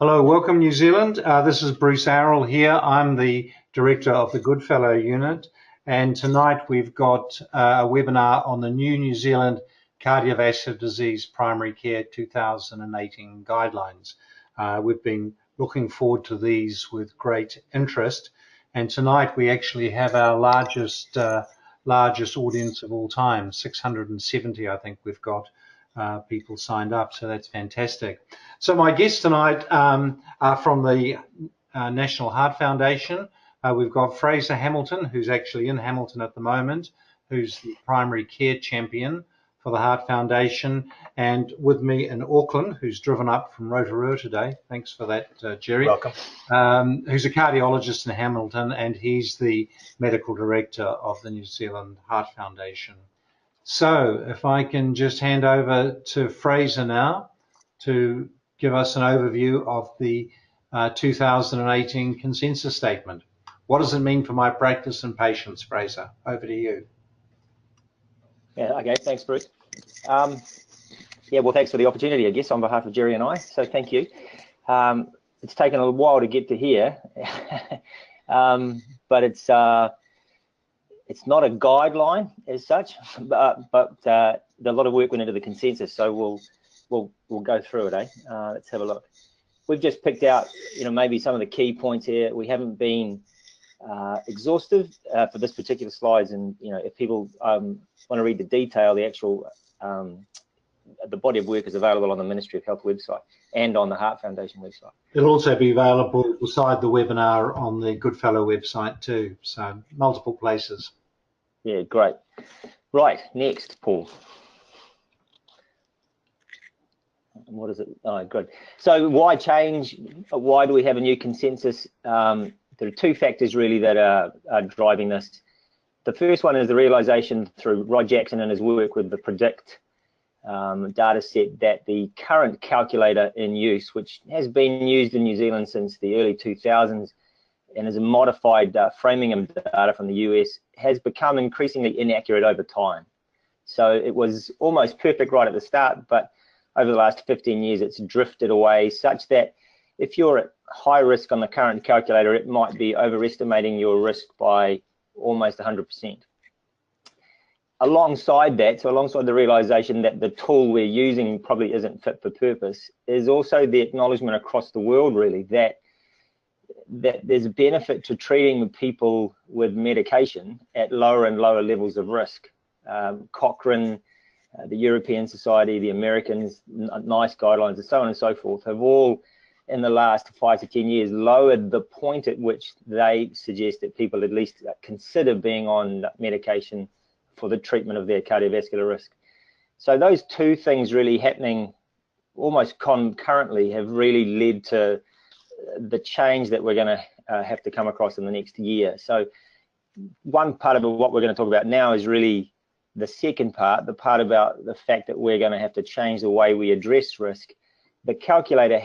Hello, welcome New Zealand. This is Bruce Arrell here. I'm the director of the Goodfellow Unit, and tonight we've got a webinar on the New Zealand Cardiovascular Disease Primary Care 2018 guidelines. We've been looking forward to these with great interest, and tonight we actually have our largest audience of all time, 670 I think we've got people signed up, so that's fantastic. So my guests tonight are from the National Heart Foundation. We've got Fraser Hamilton, who's actually in Hamilton at the moment, who's the primary care champion for the Heart Foundation, and with me in Auckland, who's driven up from Rotorua today. Thanks for that, Gerry. Welcome. Who's a cardiologist in Hamilton, and he's the medical director of the New Zealand Heart Foundation. So if I can just hand over to Fraser now to give us an overview of the 2018 consensus statement. What does it mean for my practice and patients, Fraser? Over to you. Yeah, okay, thanks, Bruce. Yeah, well, thanks for the opportunity, I guess, on behalf of Gerry and I, so thank you. It's taken a while to get to here, but it's not a guideline as such, but a lot of work went into the consensus, so we'll go through it, eh? Let's have a look. We've just picked out, maybe some of the key points here. We haven't been exhaustive for this particular slides, and if people want to read the detail, the actual the body of work is available on the Ministry of Health website and on the Heart Foundation website. It'll also be available beside the webinar on the Goodfellow website too, so multiple places. Yeah, great. Right, next, Paul. What is it? Oh, good. So why change? Why do we have a new consensus? There are two factors really that are driving this. The first one is the realization through Rod Jackson and his work with the PREDICT data set that the current calculator in use, which has been used in New Zealand since the early 2000s and is a modified Framingham data from the US, has become increasingly inaccurate over time. So it was almost perfect right at the start, but over the last 15 years it's drifted away, such that if you're at high risk on the current calculator, it might be overestimating your risk by almost 100%. Alongside that, so alongside the realization that the tool we're using probably isn't fit for purpose, is also the acknowledgement across the world really that there's a benefit to treating people with medication at lower and lower levels of risk. Cochrane, the European Society, the Americans, NICE guidelines, and so on and so forth, have all in the last 5 to 10 years lowered the point at which they suggest that people at least consider being on medication for the treatment of their cardiovascular risk. So those two things really happening almost concurrently have really led to the change that we're going to have to come across in the next year. So one part of what we're going to talk about now is really the second part, the part about the fact that we're going to have to change the way we address risk. The calculator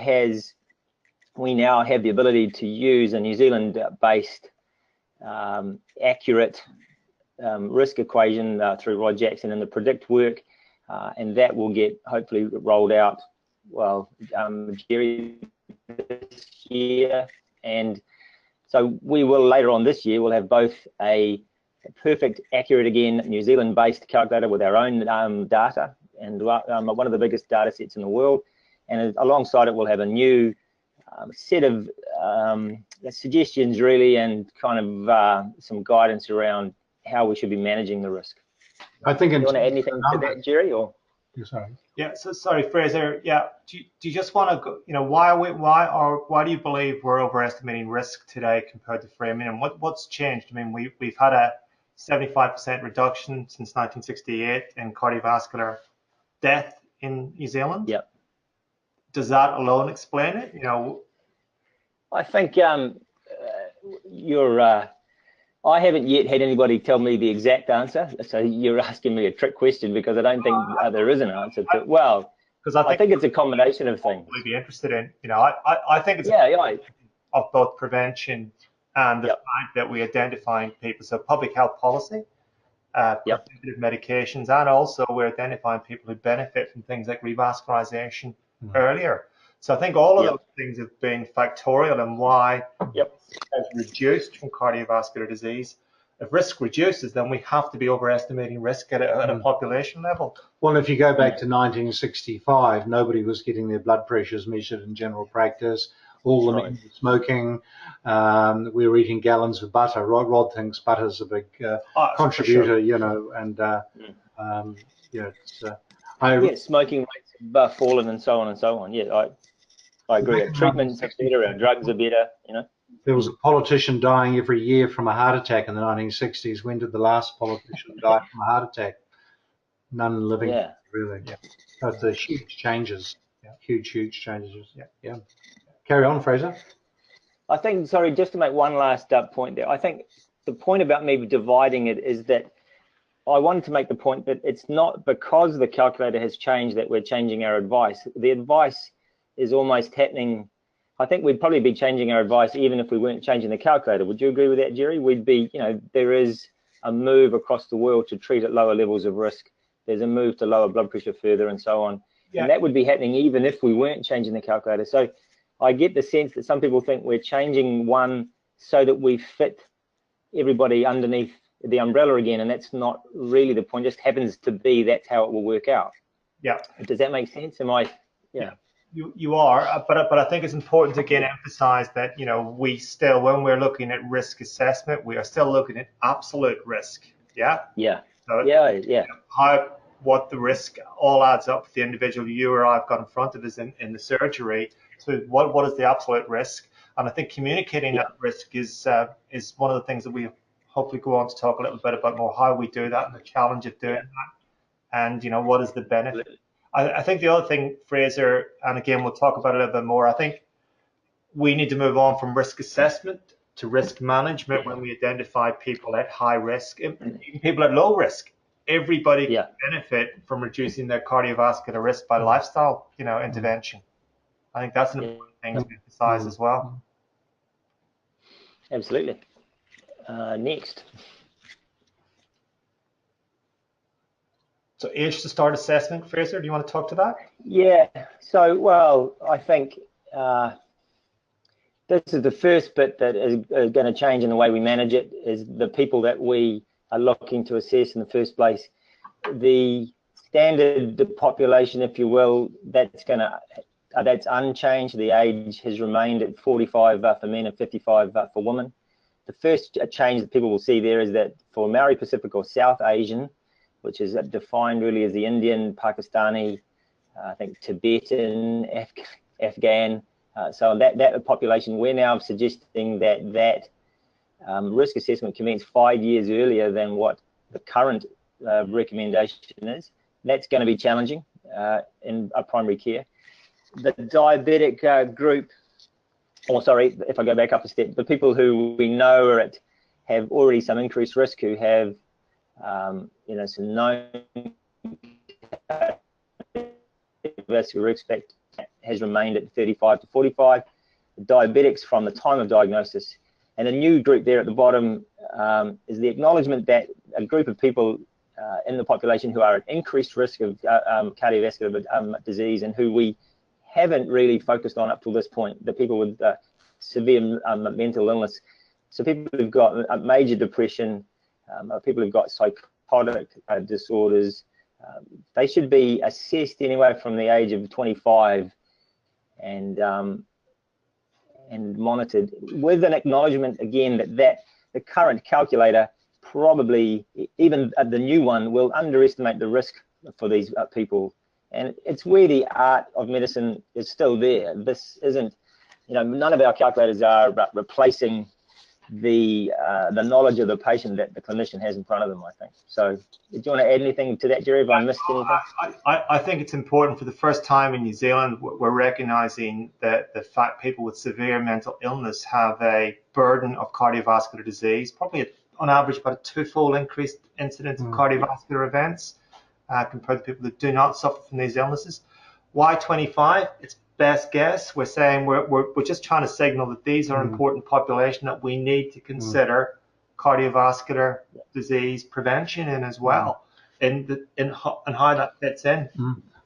we now have the ability to use a New Zealand-based accurate risk equation through Rod Jackson and the PREDICT work, and that will get hopefully rolled out, well, Gerry, this year. And so we will later on this year, we'll have both a perfect, accurate, again, New Zealand-based calculator with our own data, and one of the biggest data sets in the world. And alongside it, we'll have a new set of suggestions, really, and kind of some guidance around how we should be managing the risk. I think. Do you want to add anything to that, Gerry? Or sorry. Yeah. So sorry, Fraser. Yeah. Do you just want to go? Why do you believe we're overestimating risk today compared to Framingham? What's changed? I mean, we've had a 75% reduction since 1968 in cardiovascular death in New Zealand. Yeah. Does that alone explain it? I think I haven't yet had anybody tell me the exact answer, so you're asking me a trick question because I don't think there is an answer. But well, because I think it's a combination of things. We'd be interested in, I think it's of both prevention and the fact that we identifying people, so public health policy, preventative medications, and also we're identifying people who benefit from things like revascularization earlier. So I think all of those things have been factorial in why risk has reduced from cardiovascular disease. If risk reduces, then we have to be overestimating risk at a population level. Well, if you go back to 1965, nobody was getting their blood pressures measured in general practice. All the men were smoking. We were eating gallons of butter. Rod thinks butter's a big contributor, you know, and you know, it's, smoking rates have fallen and so on and so on. Yeah, I agree. Treatments are better, our drugs are better, you know. There was a politician dying every year from a heart attack in the 1960s. When did the last politician die from a heart attack? None living, really. Yeah. So it's huge changes. Yeah. Huge changes. Yeah. Carry on, Fraser. I think, sorry, just to make one last point there, I think the point about me dividing it is that I wanted to make the point that it's not because the calculator has changed that we're changing our advice. The advice is almost happening. I think we'd probably be changing our advice even if we weren't changing the calculator. Would you agree with that, Gerry? We'd be, you know, there is a move across the world to treat at lower levels of risk. There's a move to lower blood pressure further and so on. Yeah. And that would be happening even if we weren't changing the calculator. So I get the sense that some people think we're changing one so that we fit everybody underneath the umbrella again, and that's not really the point. It just happens to be that's how it will work out. Yeah. Does that make sense? Am I? Yeah. You are, but I think it's important to again emphasize that, you know, we still, when we're looking at risk assessment, we are still looking at absolute risk. Yeah. Yeah. So what the risk all adds up for the individual you or I've got in front of us in the surgery. So what is the absolute risk? And I think communicating that risk is one of the things that we hopefully go on to talk a little bit about more how we do that and the challenge of doing that, and you know, what is the benefit. I think the other thing, Fraser, and again we'll talk about it a little bit more, I think we need to move on from risk assessment to risk management when we identify people at high risk, even people at low risk. Everybody can benefit from reducing their cardiovascular risk by lifestyle, you know, intervention. I think that's an important thing to emphasize as well. Absolutely. Next. So age to start assessment, Fraser, do you want to talk to that? Yeah, so, well, I think this is the first bit that is going to change in the way we manage it, is the people that we are looking to assess in the first place. The standard population, if you will, that's unchanged. The age has remained at 45 for men and 55 for women. The first change that people will see there is that for Maori Pacific or South Asian, which is defined really as the Indian, Pakistani, I think Tibetan, Afghan, so that population, we're now suggesting that risk assessment commence 5 years earlier than what the current recommendation is. That's going to be challenging in primary care. The diabetic group, or sorry, if I go back up a step, the people who we know have already some increased risk, who have you know, some known cardiovascular risk factor has remained at 35 to 45. The diabetics from the time of diagnosis, and a new group there at the bottom is the acknowledgement that a group of people in the population who are at increased risk of cardiovascular disease and who we haven't really focused on up to this point, the people with severe mental illness. So people who've got major depression, people who've got psychotic disorders, they should be assessed anyway from the age of 25 and monitored, with an acknowledgement again that the current calculator, probably even the new one, will underestimate the risk for these people. And it's where the art of medicine is still there. This isn't, you know, none of our calculators are replacing the knowledge of the patient that the clinician has in front of them, I think. So do you want to add anything to that, Gerry, if I missed anything? I think it's important. For the first time in New Zealand, we're recognizing that the fact people with severe mental illness have a burden of cardiovascular disease, probably on average about a twofold increased incidence of cardiovascular events compared to people that do not suffer from these illnesses. Why 25? It's best guess. We're saying we're just trying to signal that these are important population that we need to consider cardiovascular disease prevention in as well, and how that fits in.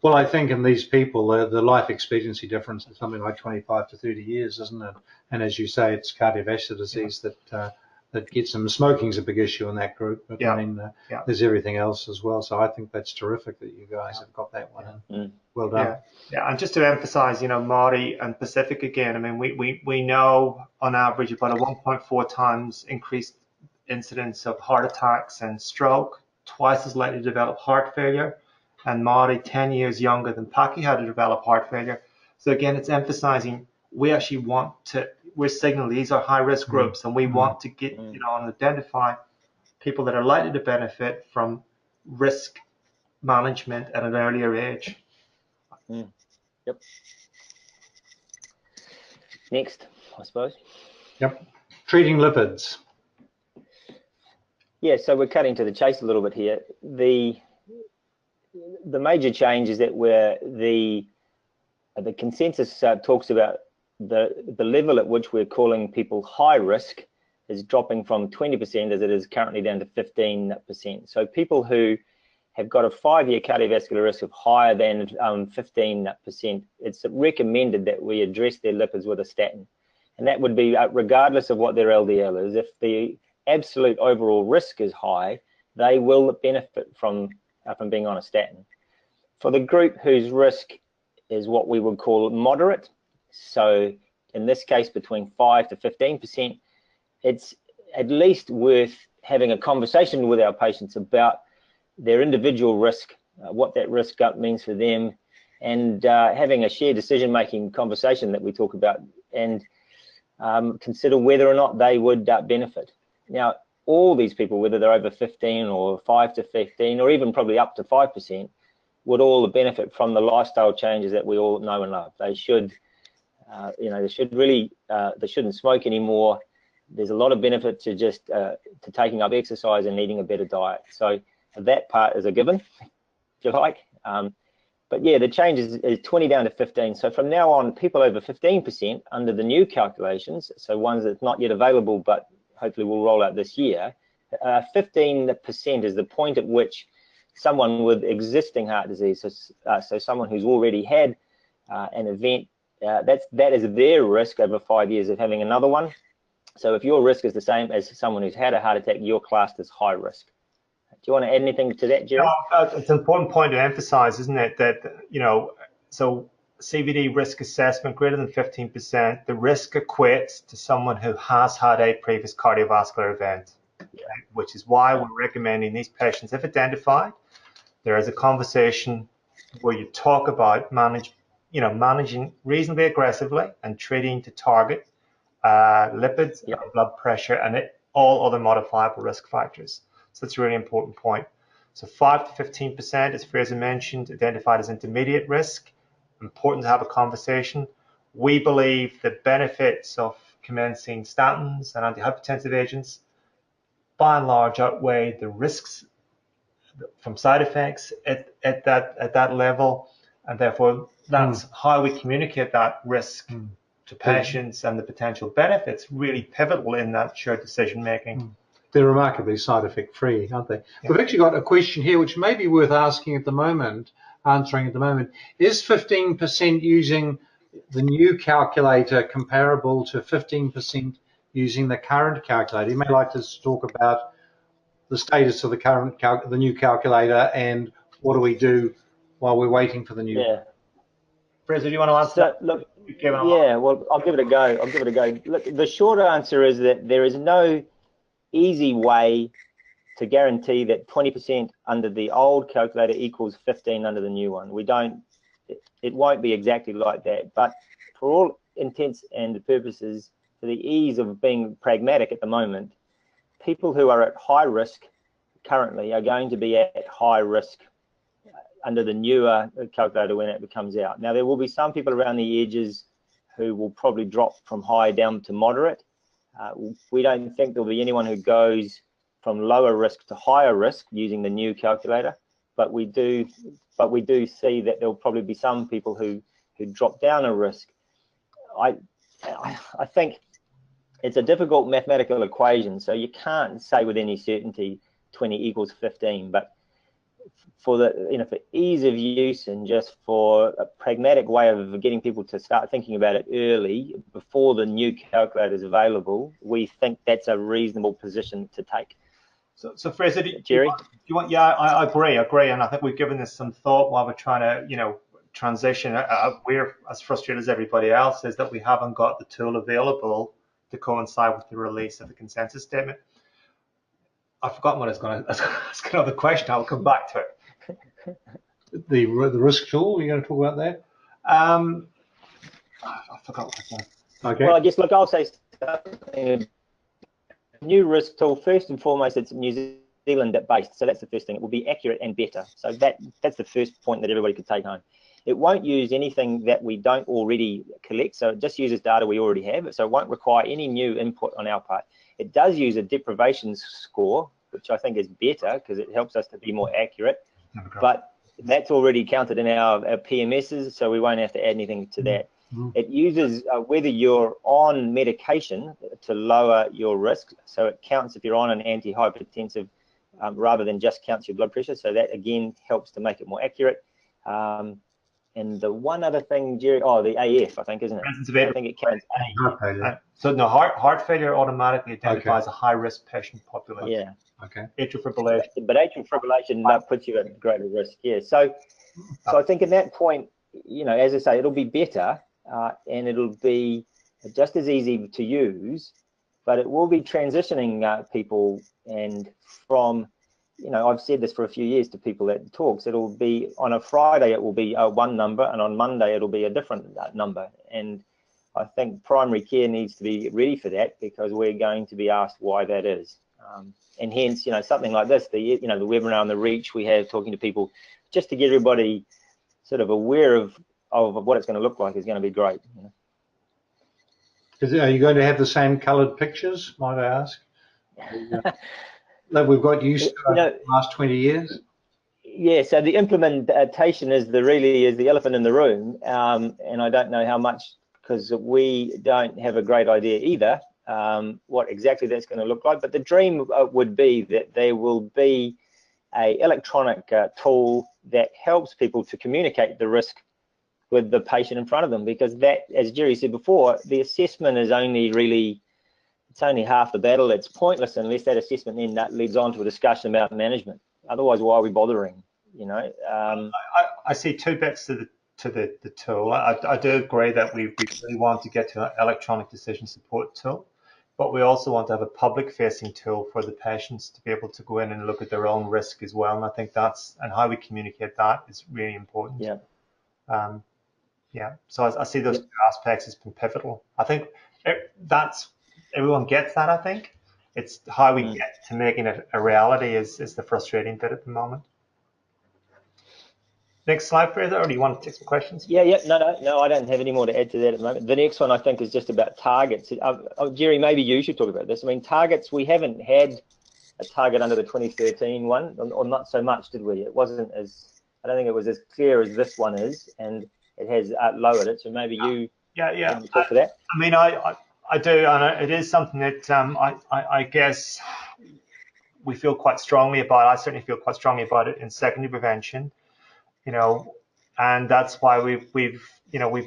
Well, I think in these people, the life expectancy difference is something like 25 to 30 years, isn't it? And as you say, it's cardiovascular disease that gets them. Smoking's a big issue in that group, but I mean, there's everything else as well. So I think that's terrific that you guys have got that one in. Well done. Yeah, and just to emphasize, you know, Marty and Pacific again, I mean, we know on average about a 1.4 times increased incidence of heart attacks and stroke, twice as likely to develop heart failure. And Marty, 10 years younger than Paki, had to develop heart failure. So again, it's emphasizing we actually want to, we're signaling these are high risk groups, and we want to get, you know, and identify people that are likely to benefit from risk management at an earlier age. Yep. Next, I suppose. Yep. Treating lipids. Yeah, so we're cutting to the chase a little bit here. The major change is that the consensus talks about the level at which we're calling people high risk is dropping from 20% as it is currently down to 15%. So people who have got a 5-year cardiovascular risk of higher than 15%, it's recommended that we address their lipids with a statin. And that would be regardless of what their LDL is. If the absolute overall risk is high, they will benefit from being on a statin. For the group whose risk is what we would call moderate, so in this case between 5 to 15%, it's at least worth having a conversation with our patients about their individual risk, what that risk up means for them, and having a shared decision-making conversation that we talk about, and consider whether or not they would benefit. Now, all these people, whether they're over 15 or 5 to 15, or even probably up to 5%, would all benefit from the lifestyle changes that we all know and love. They should, you know, they shouldn't smoke anymore. There's a lot of benefit to just to taking up exercise and eating a better diet. So that part is a given, if you like. But yeah, the change is 20 down to 15. So from now on, people over 15% under the new calculations, so ones that's not yet available, but hopefully will roll out this year, 15% is the point at which someone with existing heart disease, so someone who's already had an event, that is their risk over 5 years of having another one. So if your risk is the same as someone who's had a heart attack, you're classed as high risk. Do you want to add anything to that, Gerry? No, it's an important point to emphasize, isn't it, that, you know, so CVD risk assessment greater than 15%, the risk equates to someone who has had a previous cardiovascular event, which is why we're recommending these patients, if identified, there is a conversation where you talk about managing reasonably aggressively and treating to target lipids, blood pressure, and all other modifiable risk factors. So that's a really important point. So 5 to 15%, as Fraser mentioned, identified as intermediate risk. Important to have a conversation. We believe the benefits of commencing statins and antihypertensive agents by and large outweigh the risks from side effects at that level, and therefore that's how we communicate that risk to patients, and the potential benefits really pivotal in that shared decision making. They're remarkably side effect free, aren't they? We've actually got a question here which may be worth answering at the moment. Is 15% using the new calculator comparable to 15% using the current calculator? You may like to talk about the status of the new calculator, and what do we do while we're waiting for the new? Yeah. Fraser, do you want to answer that? Look, yeah, well, I'll give it a go. Look, the short answer is that there is no easy way to guarantee that 20% under the old calculator equals 15 under the new one. It won't be exactly like that, but for all intents and purposes, for the ease of being pragmatic at the moment, people who are at high risk currently are going to be at high risk under the newer calculator when it comes out. Now, there will be some people around the edges who will probably drop from high down to moderate. We don't think there'll be anyone who goes from lower risk to higher risk using the new calculator, but we do see that there'll probably be some people who drop down a risk. I think it's a difficult mathematical equation, so you can't say with any certainty 20 equals 15, but for the, you know, for ease of use and just for a pragmatic way of getting people to start thinking about it early before the new calculator is available, we think that's a reasonable position to take. So Fraser, Gerry? Yeah, I agree, and I think we've given this some thought while we're trying to, you know, transition. We're as frustrated as everybody else is that we haven't got the tool available to coincide with the release of the consensus statement. I've forgotten what I was going to ask another question. I'll come back to it. The risk tool, you're going to talk about that? I forgot what I said. Okay. Well, I guess, look, I'll say something. New risk tool, first and foremost, it's New Zealand based, so that's the first thing. It will be accurate and better. So that's the first point that everybody could take home. It won't use anything that we don't already collect, so it just uses data we already have, so it won't require any new input on our part. It does use a deprivation score, which I think is better because it helps us to be more accurate, but that's already counted in our PMSs, so we won't have to add anything to that. It uses whether you're on medication to lower your risk, so it counts if you're on an antihypertensive rather than just counts your blood pressure, so that again helps to make it more accurate. And the one other thing, Gerry, the AF, I think, isn't it? I think it counts A. So no, heart failure automatically identifies a high-risk patient population. Yeah. Okay. Atrial fibrillation. But atrial fibrillation puts you at greater risk. Yeah. So I think at that point, you know, as I say, it'll be better and it'll be just as easy to use, but it will be transitioning people and from, you know, I've said this for a few years to people at talks, it'll be on a Friday, it will be one number, and on Monday, it'll be a different number. And I think primary care needs to be ready for that because we're going to be asked why that is. And hence, you know, something like this, the webinar on the reach we have talking to people just to get everybody sort of aware of what it's going to look like is going to be great. You know? Are you going to have the same coloured pictures, might I ask? That we've got used to the last 20 years? Yeah, so the implementation is the elephant in the room, and I don't know how much, because we don't have a great idea either what exactly that's going to look like, but the dream would be that there will be a electronic tool that helps people to communicate the risk with the patient in front of them, because that, as Gerry said before, the assessment is it's only half the battle. It's pointless unless that assessment then that leads on to a discussion about management. Otherwise, why are we bothering? You know. I see two bits to the tool. I do agree that we really want to get to an electronic decision support tool, but we also want to have a public-facing tool for the patients to be able to go in and look at their own risk as well. And I think and how we communicate that is really important. Yeah. Yeah. So I see those two aspects as being pivotal. I think everyone gets that. I think it's how we get to making it a reality is the frustrating bit at the moment. Next slide, Fraser, or do you want to take some questions? Yeah. No, I don't have any more to add to that at the moment. The next one I think is just about targets. Gerry, maybe you should talk about this. I mean, targets, we haven't had a target under the 2013 one, or not so much, did we? It wasn't I don't think it was as clear as this one is, and it has lowered it. So maybe you can talk to that. I mean, I do, and it is something that I guess we feel quite strongly about. I certainly feel quite strongly about it in secondary prevention, you know, and that's why we've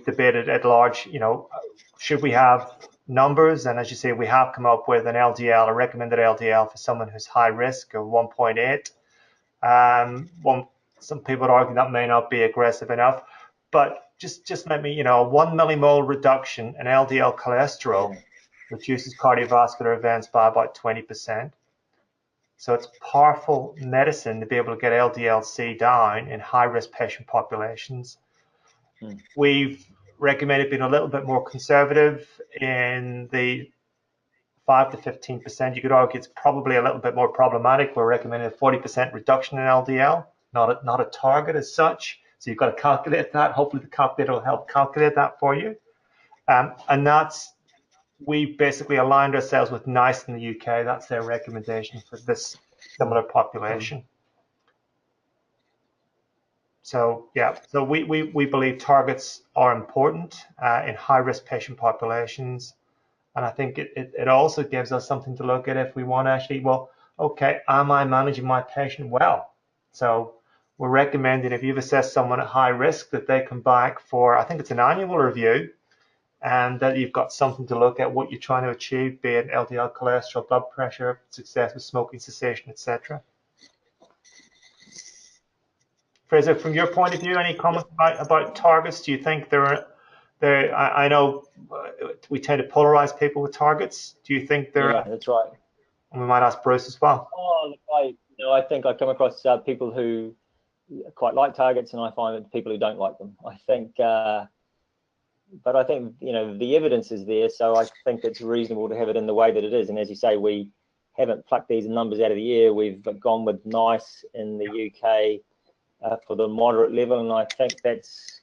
debated at large, you know, should we have numbers? And as you say, we have come up with an LDL, a recommended LDL for someone who's high risk of 1.8. Some people would argue that may not be aggressive enough, but just let me, you know, 1 millimole reduction in LDL cholesterol reduces cardiovascular events by about 20%. So it's powerful medicine to be able to get LDL-C down in high-risk patient populations. We've recommended being a little bit more conservative in the 5 to 15%. You could argue it's probably a little bit more problematic. We're recommending a 40% reduction in LDL, not a target as such. So you've got to calculate that. Hopefully the calculator will help calculate that for you. And we basically aligned ourselves with NICE in the UK. That's their recommendation for this similar population. So yeah, so we believe targets are important in high-risk patient populations. And I think it also gives us something to look at if we want to actually, well, okay, am I managing my patient well? So we're recommending if you've assessed someone at high risk that they come back for, I think it's an annual review, and that you've got something to look at what you're trying to achieve, be it LDL cholesterol, blood pressure, success with smoking cessation, etc. Fraser, from your point of view, any comments about targets? Do you think I know we tend to polarize people with targets. Do you think Yeah, that's right. And we might ask Bruce as well. Oh, I think I come across people who quite like targets, and I find that people who don't like them. I think, but I think the evidence is there, so I think it's reasonable to have it in the way that it is. And as you say, we haven't plucked these numbers out of the air. We've gone with NICE in the UK for the moderate level, and I think that's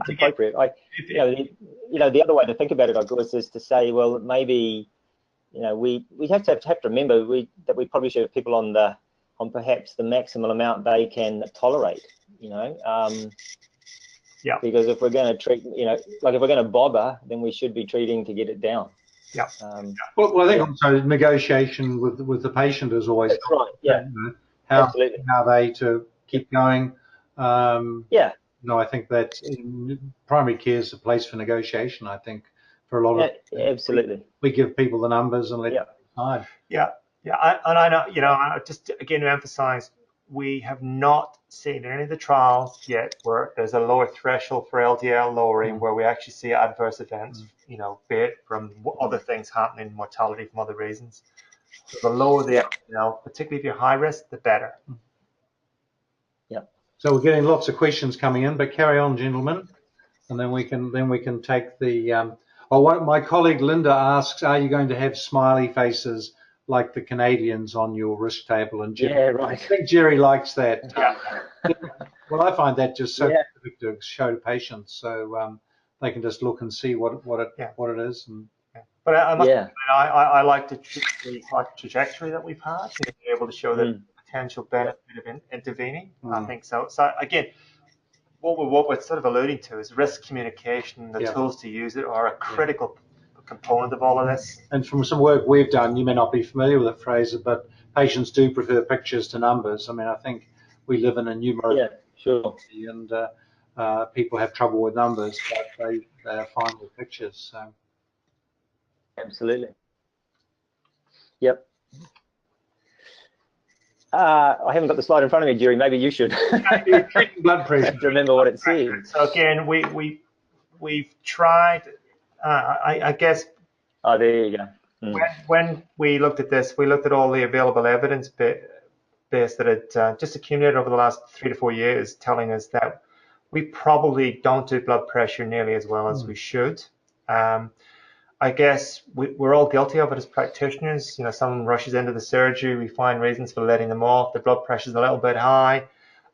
appropriate. The other way to think about it, I guess, is to say, well, maybe we have to remember that we probably should have people on perhaps the maximum amount they can tolerate. Because if we're going to treat, like if we're going to bother, then we should be treating to get it down. Yeah. Well, I think also negotiation with the patient is always that's right. Yeah. Absolutely. How they to keep going. I think that primary care is a place for negotiation. I think for a lot of absolutely, we give people the numbers and let them decide. And I know, just again to emphasize, we have not seen in any of the trials yet where there's a lower threshold for LDL lowering where we actually see adverse events, be it from other things happening, mortality from other reasons. So the lower the LDL, particularly if you're high risk, the better. So we're getting lots of questions coming in, but carry on, gentlemen, and then we can take the. My colleague Linda asks, are you going to have smiley faces like the Canadians on your risk table? And right. I think Gerry likes that. Well, I find that just so perfect to show to patients, so they can just look and see what it is. And, but I like the trajectory that we've had to be able to show the potential benefit of intervening. I think so. So again, what we're sort of alluding to is risk communication. The tools to use it are a critical component of all of this. And from some work we've done, you may not be familiar with it, Fraser, but patients do prefer pictures to numbers. I mean, I think we live in a numeric society, and people have trouble with numbers, but they are fine with pictures. So. Absolutely. Yep. I haven't got the slide in front of me, Gerry. Maybe you should. Blood pressure. To remember what it says. So again, we've tried. I guess. Oh, there you go. When we looked at this, we looked at all the available evidence base that had just accumulated over the last 3 to 4 years, telling us that we probably don't do blood pressure nearly as well as we should. I guess we're all guilty of it as practitioners. Someone rushes into the surgery, we find reasons for letting them off. The blood pressure's a little bit high.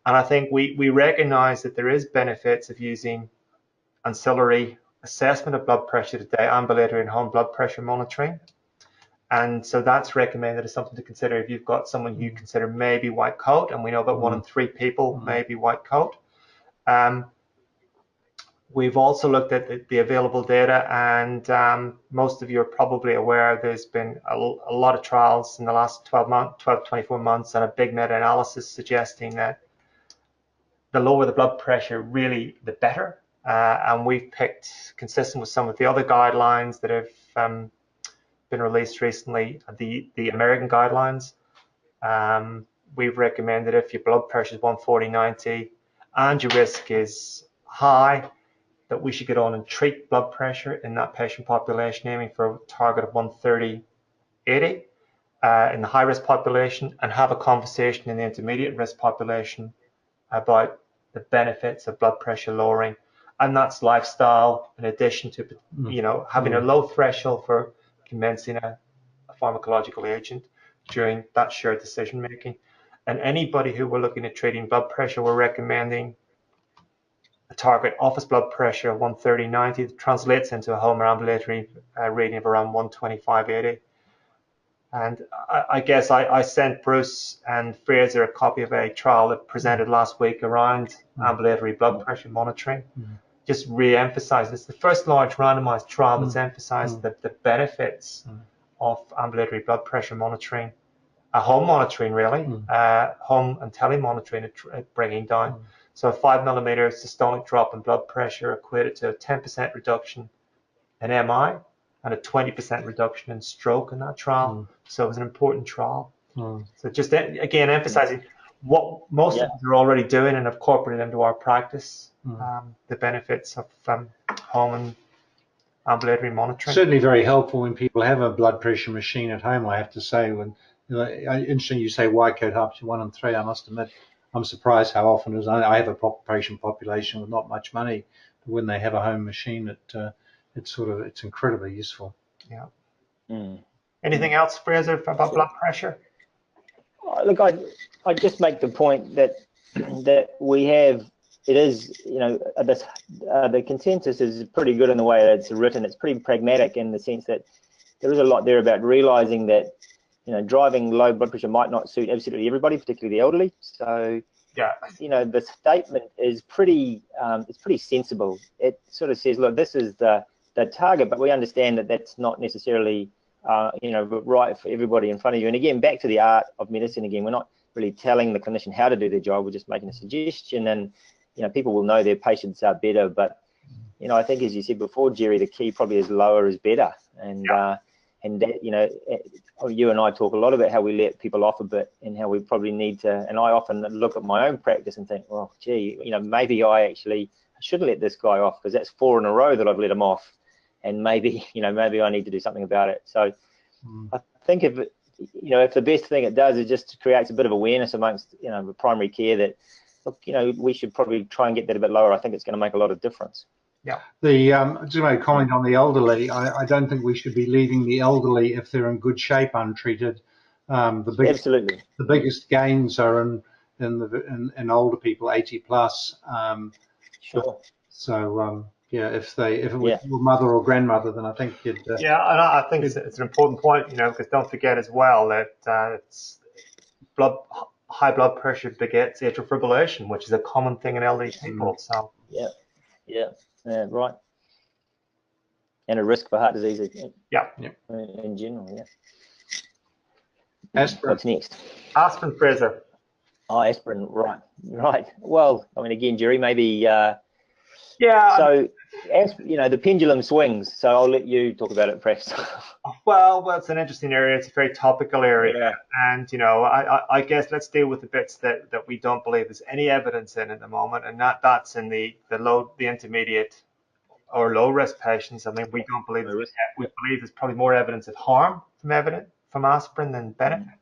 And I think we recognize that there is benefits of using ancillary assessment of blood pressure today, ambulatory and home blood pressure monitoring. And so that's recommended as something to consider if you've got someone you consider maybe white coat, and we know about 1 in 3 people may be white coat. We've also looked at the available data, and most of you are probably aware there's been a lot of trials in the last 12 to 24 months and a big meta-analysis suggesting that the lower the blood pressure, really the better. And we've picked, consistent with some of the other guidelines that have been released recently, the American guidelines. We've recommended if your blood pressure is 140/90 and your risk is high, that we should get on and treat blood pressure in that patient population, aiming for a target of 130/80 in the high-risk population, and have a conversation in the intermediate risk population about the benefits of blood pressure lowering. And that's lifestyle, in addition to having a low threshold for commencing a pharmacological agent during that shared decision making. And anybody who we're looking at treating blood pressure, we're recommending a target office blood pressure of 130/90 that translates into a home or ambulatory reading of around 125/80. And I guess I sent Bruce and Fraser a copy of a trial that presented last week around ambulatory blood pressure monitoring. Just re-emphasize this. The first large randomized trial that's emphasized the benefits of ambulatory blood pressure monitoring home monitoring, really, home and telemonitoring at bringing down. So a 5 millimeter systolic drop in blood pressure equated to a 10% reduction in MI and a 20% reduction in stroke in that trial. So it was an important trial. So just again emphasizing what most of us are already doing and have incorporated into our practice, the benefits of home and ambulatory monitoring. Certainly very helpful when people have a blood pressure machine at home, I have to say. When interesting you say white coat hypertension 1 and 3, I must admit I'm surprised how often it is. I have a patient population with not much money, but when they have a home machine, it's incredibly useful. Yeah. Anything else, Fraser, about blood pressure? Look, I just make the point that we have, it is, you know, the consensus is pretty good in the way that it's written. It's pretty pragmatic in the sense that there is a lot there about realizing that, you know, driving low blood pressure might not suit absolutely everybody, particularly the elderly. So, you know, the statement is pretty, it's pretty sensible. It sort of says, look, this is the target, but we understand that that's not necessarily, you know, right for everybody in front of you. And again, back to the art of medicine again, we're not really telling the clinician how to do their job. We're just making a suggestion, and, you know, people will know their patients are better. But, you know, I think, as you said before, Gerry, the key probably is lower is better. And, and that, you know, you and I talk a lot about how we let people off a bit and how we probably need to, and I often look at my own practice and think, well, gee, you know, maybe I should let this guy off because that's 4 in a row that I've let him off. And maybe, you know, maybe I need to do something about it. So I think if the best thing it does is just creates a bit of awareness amongst, you know, the primary care that, look, you know, we should probably try and get that a bit lower. I think it's going to make a lot of difference. Yeah. Just make a comment on the elderly. I don't think we should be leaving the elderly if they're in good shape untreated. Absolutely. The biggest gains are in older people, 80 plus. Sure. So if it was your mother or grandmother, then I think you'd. And I think it's an important point, you know, because don't forget as well that it's high blood pressure begets atrial fibrillation, which is a common thing in elderly people. So right. And a risk for heart disease. In general. Aspirin. What's next? Aspirin, Fraser. Oh, aspirin. Right. Well, I mean, again, Gerry, maybe. So, you know, the pendulum swings. So I'll let you talk about it, perhaps. Well, it's an interesting area. It's a very topical area, and you know, I guess let's deal with the bits that we don't believe there's any evidence in at the moment, and that's in the intermediate or low risk patients. I mean, we don't believe we believe there's probably more evidence of harm from aspirin than benefit.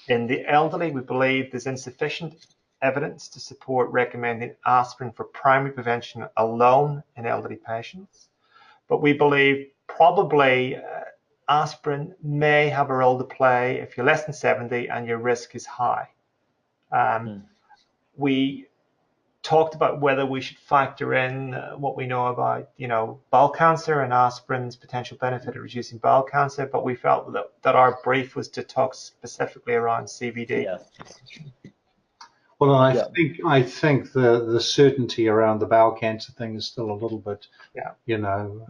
In the elderly, we believe there's insufficient evidence to support recommending aspirin for primary prevention alone in elderly patients, but we believe probably aspirin may have a role to play if you're less than 70 and your risk is high. We talked about whether we should factor in what we know about, you know, bowel cancer and aspirin's potential benefit at reducing bowel cancer, but we felt that our brief was to talk specifically around CVD. Well, I think the certainty around the bowel cancer thing is still a little bit, you know.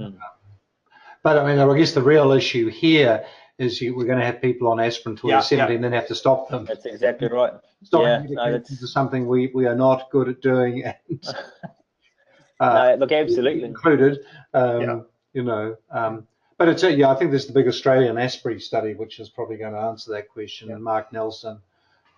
But I mean, I guess the real issue here is we're going to have people on aspirin until they're 70 and then have to stop them. That's exactly right. Stopping medications is something we are not good at doing. And, no, look, absolutely. Included, you know. But it's I think there's the big Australian aspirin study, which is probably going to answer that question, and Mark Nelson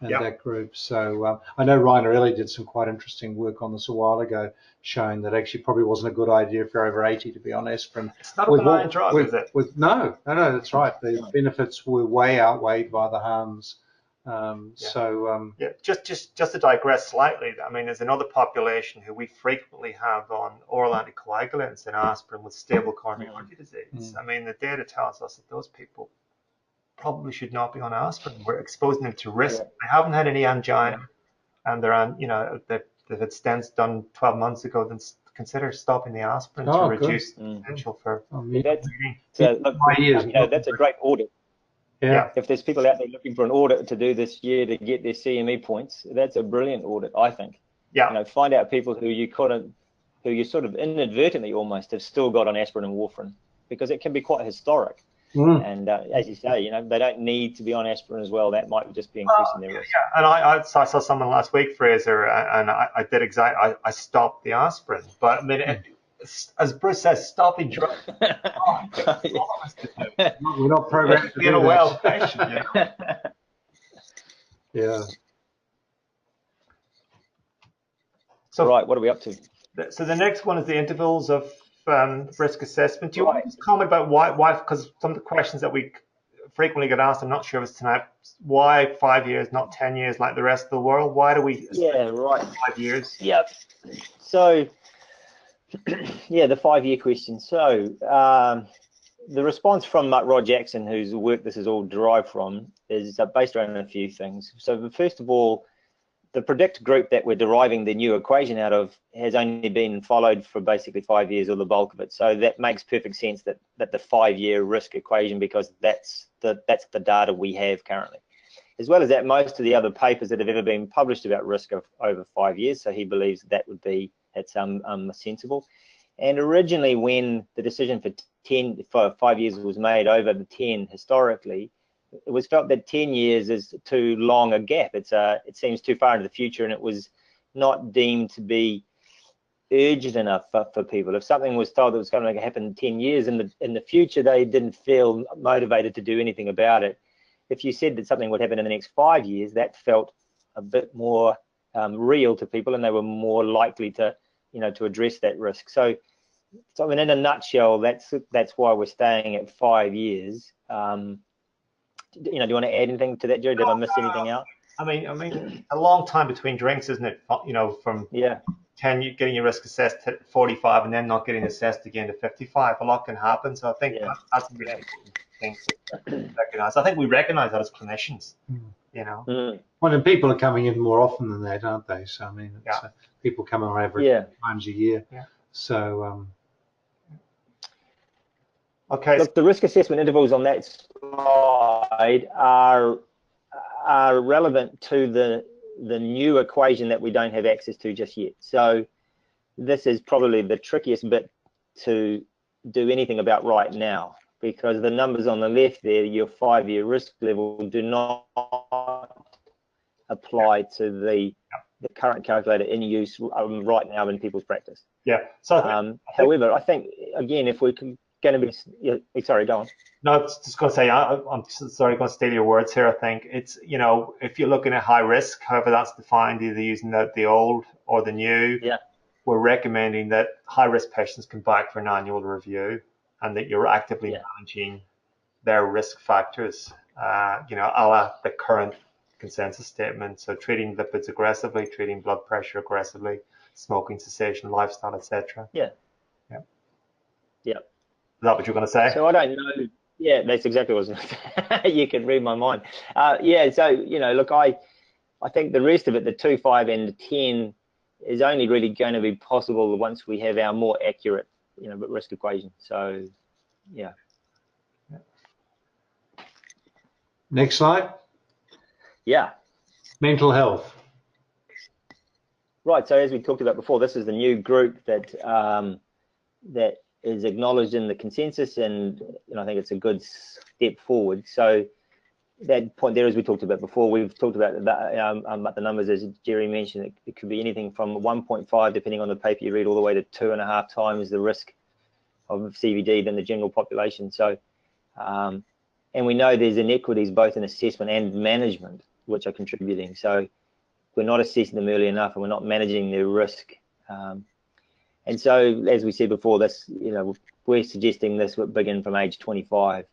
and that group. So I know Rainer Ellie did some quite interesting work on this a while ago, showing that actually probably wasn't a good idea if you're over 80 to be on aspirin. It's not a benign drug, is it? No, that's right. The benefits were way outweighed by the harms. Just to digress slightly, I mean, there's another population who we frequently have on oral anticoagulants and aspirin with stable coronary artery disease. I mean, the data tells us that those people probably should not be on aspirin. We're exposing them to risk. They haven't had any angina, and they're on, you know, they've had stents done 12 months ago. Then consider stopping the aspirin to reduce the potential for bleeding. That's a great audit. If there's people out there looking for an audit to do this year to get their CME points, that's a brilliant audit, I think. You know, find out people who you sort of inadvertently almost have still got on aspirin and warfarin, because it can be quite historic. And as you say, you know, they don't need to be on aspirin as well. That might just be increasing their risk. Yeah, and I saw someone last week, Fraser, and I did exactly. I stopped the aspirin, but I mean, as Bruce says, stopping drugs. We're not programmed to Being do a well that. patient, you know? Yeah. So, right, what are we up to? So the next one is the intervals of risk assessment. Do you want to Right. just comment about why? Because some of the questions that we frequently get asked, I'm not sure if it's tonight, why 5 years, not 10 years like the rest of the world? Why do we Yeah, right. 5 years? Yep. So, yeah, the 5-year question. So, the response from Rod Jackson, whose work this is all derived from, is based around a few things. So, first of all, the predict group that we're deriving the new equation out of has only been followed for basically 5 years, or the bulk of it. So that makes perfect sense that the 5-year risk equation, because that's the data we have currently. As well as that, most of the other papers that have ever been published about risk of over 5 years. So he believes that would be sensible. And originally, when the decision for 5 years was made over the 10 historically, it was felt that 10 years is too long a gap. It seems too far into the future, and it was not deemed to be urgent enough for people. If something was told that was going to happen in 10 years in the future, they didn't feel motivated to do anything about it. If you said that something would happen in the next 5 years, that felt a bit more real to people, and they were more likely to, to address that risk. So I mean, in a nutshell, that's why we're staying at 5 years. Do you want to add anything to that, Gerry? Did I miss anything out? I mean, a long time between drinks, isn't it? From 10, getting your risk assessed to 45, and then not getting assessed again to 55. A lot can happen. So I think that's a really important thing to recognize. I think we recognize that as clinicians. Well, and people are coming in more often than that, aren't they? So I mean, people come on average times a year. Yeah. So. Okay. Look, the risk assessment intervals on that slide are relevant to the new equation that we don't have access to just yet. So this is probably the trickiest bit to do anything about right now, because the numbers on the left there, your 5-year risk level, do not apply to the current calculator in use right now in people's practice. Yeah. So however, I think, again, if we can going to be, sorry, go on. No, I was just going to say, I'm sorry, going to steal your words here. I think it's, if you're looking at high risk, however that's defined, either using the old or the new, we're recommending that high risk patients come back for an annual review, and that you're actively managing their risk factors, a la the current consensus statement. So treating lipids aggressively, treating blood pressure aggressively, smoking cessation, lifestyle, etc. Yeah. Is that what you're going to say? So I don't know. Yeah, that's exactly what I was going to say. You can read my mind. So, look, I think the rest of it, the 2, 5, and 10, is only really going to be possible once we have our more accurate, risk equation. So, yeah. Next slide. Yeah. Mental health. Right. So as we talked about before, this is the new group that is acknowledged in the consensus, and I think it's a good step forward. So that point there, as we talked about before, we've talked about the numbers, as Gerry mentioned. It could be anything from 1.5, depending on the paper you read, all the way to 2.5 times the risk of CVD than the general population. So, and we know there's inequities both in assessment and management, which are contributing. So we're not assessing them early enough, and we're not managing their risk. And so, as we said before, this, we're suggesting this would begin from age 25.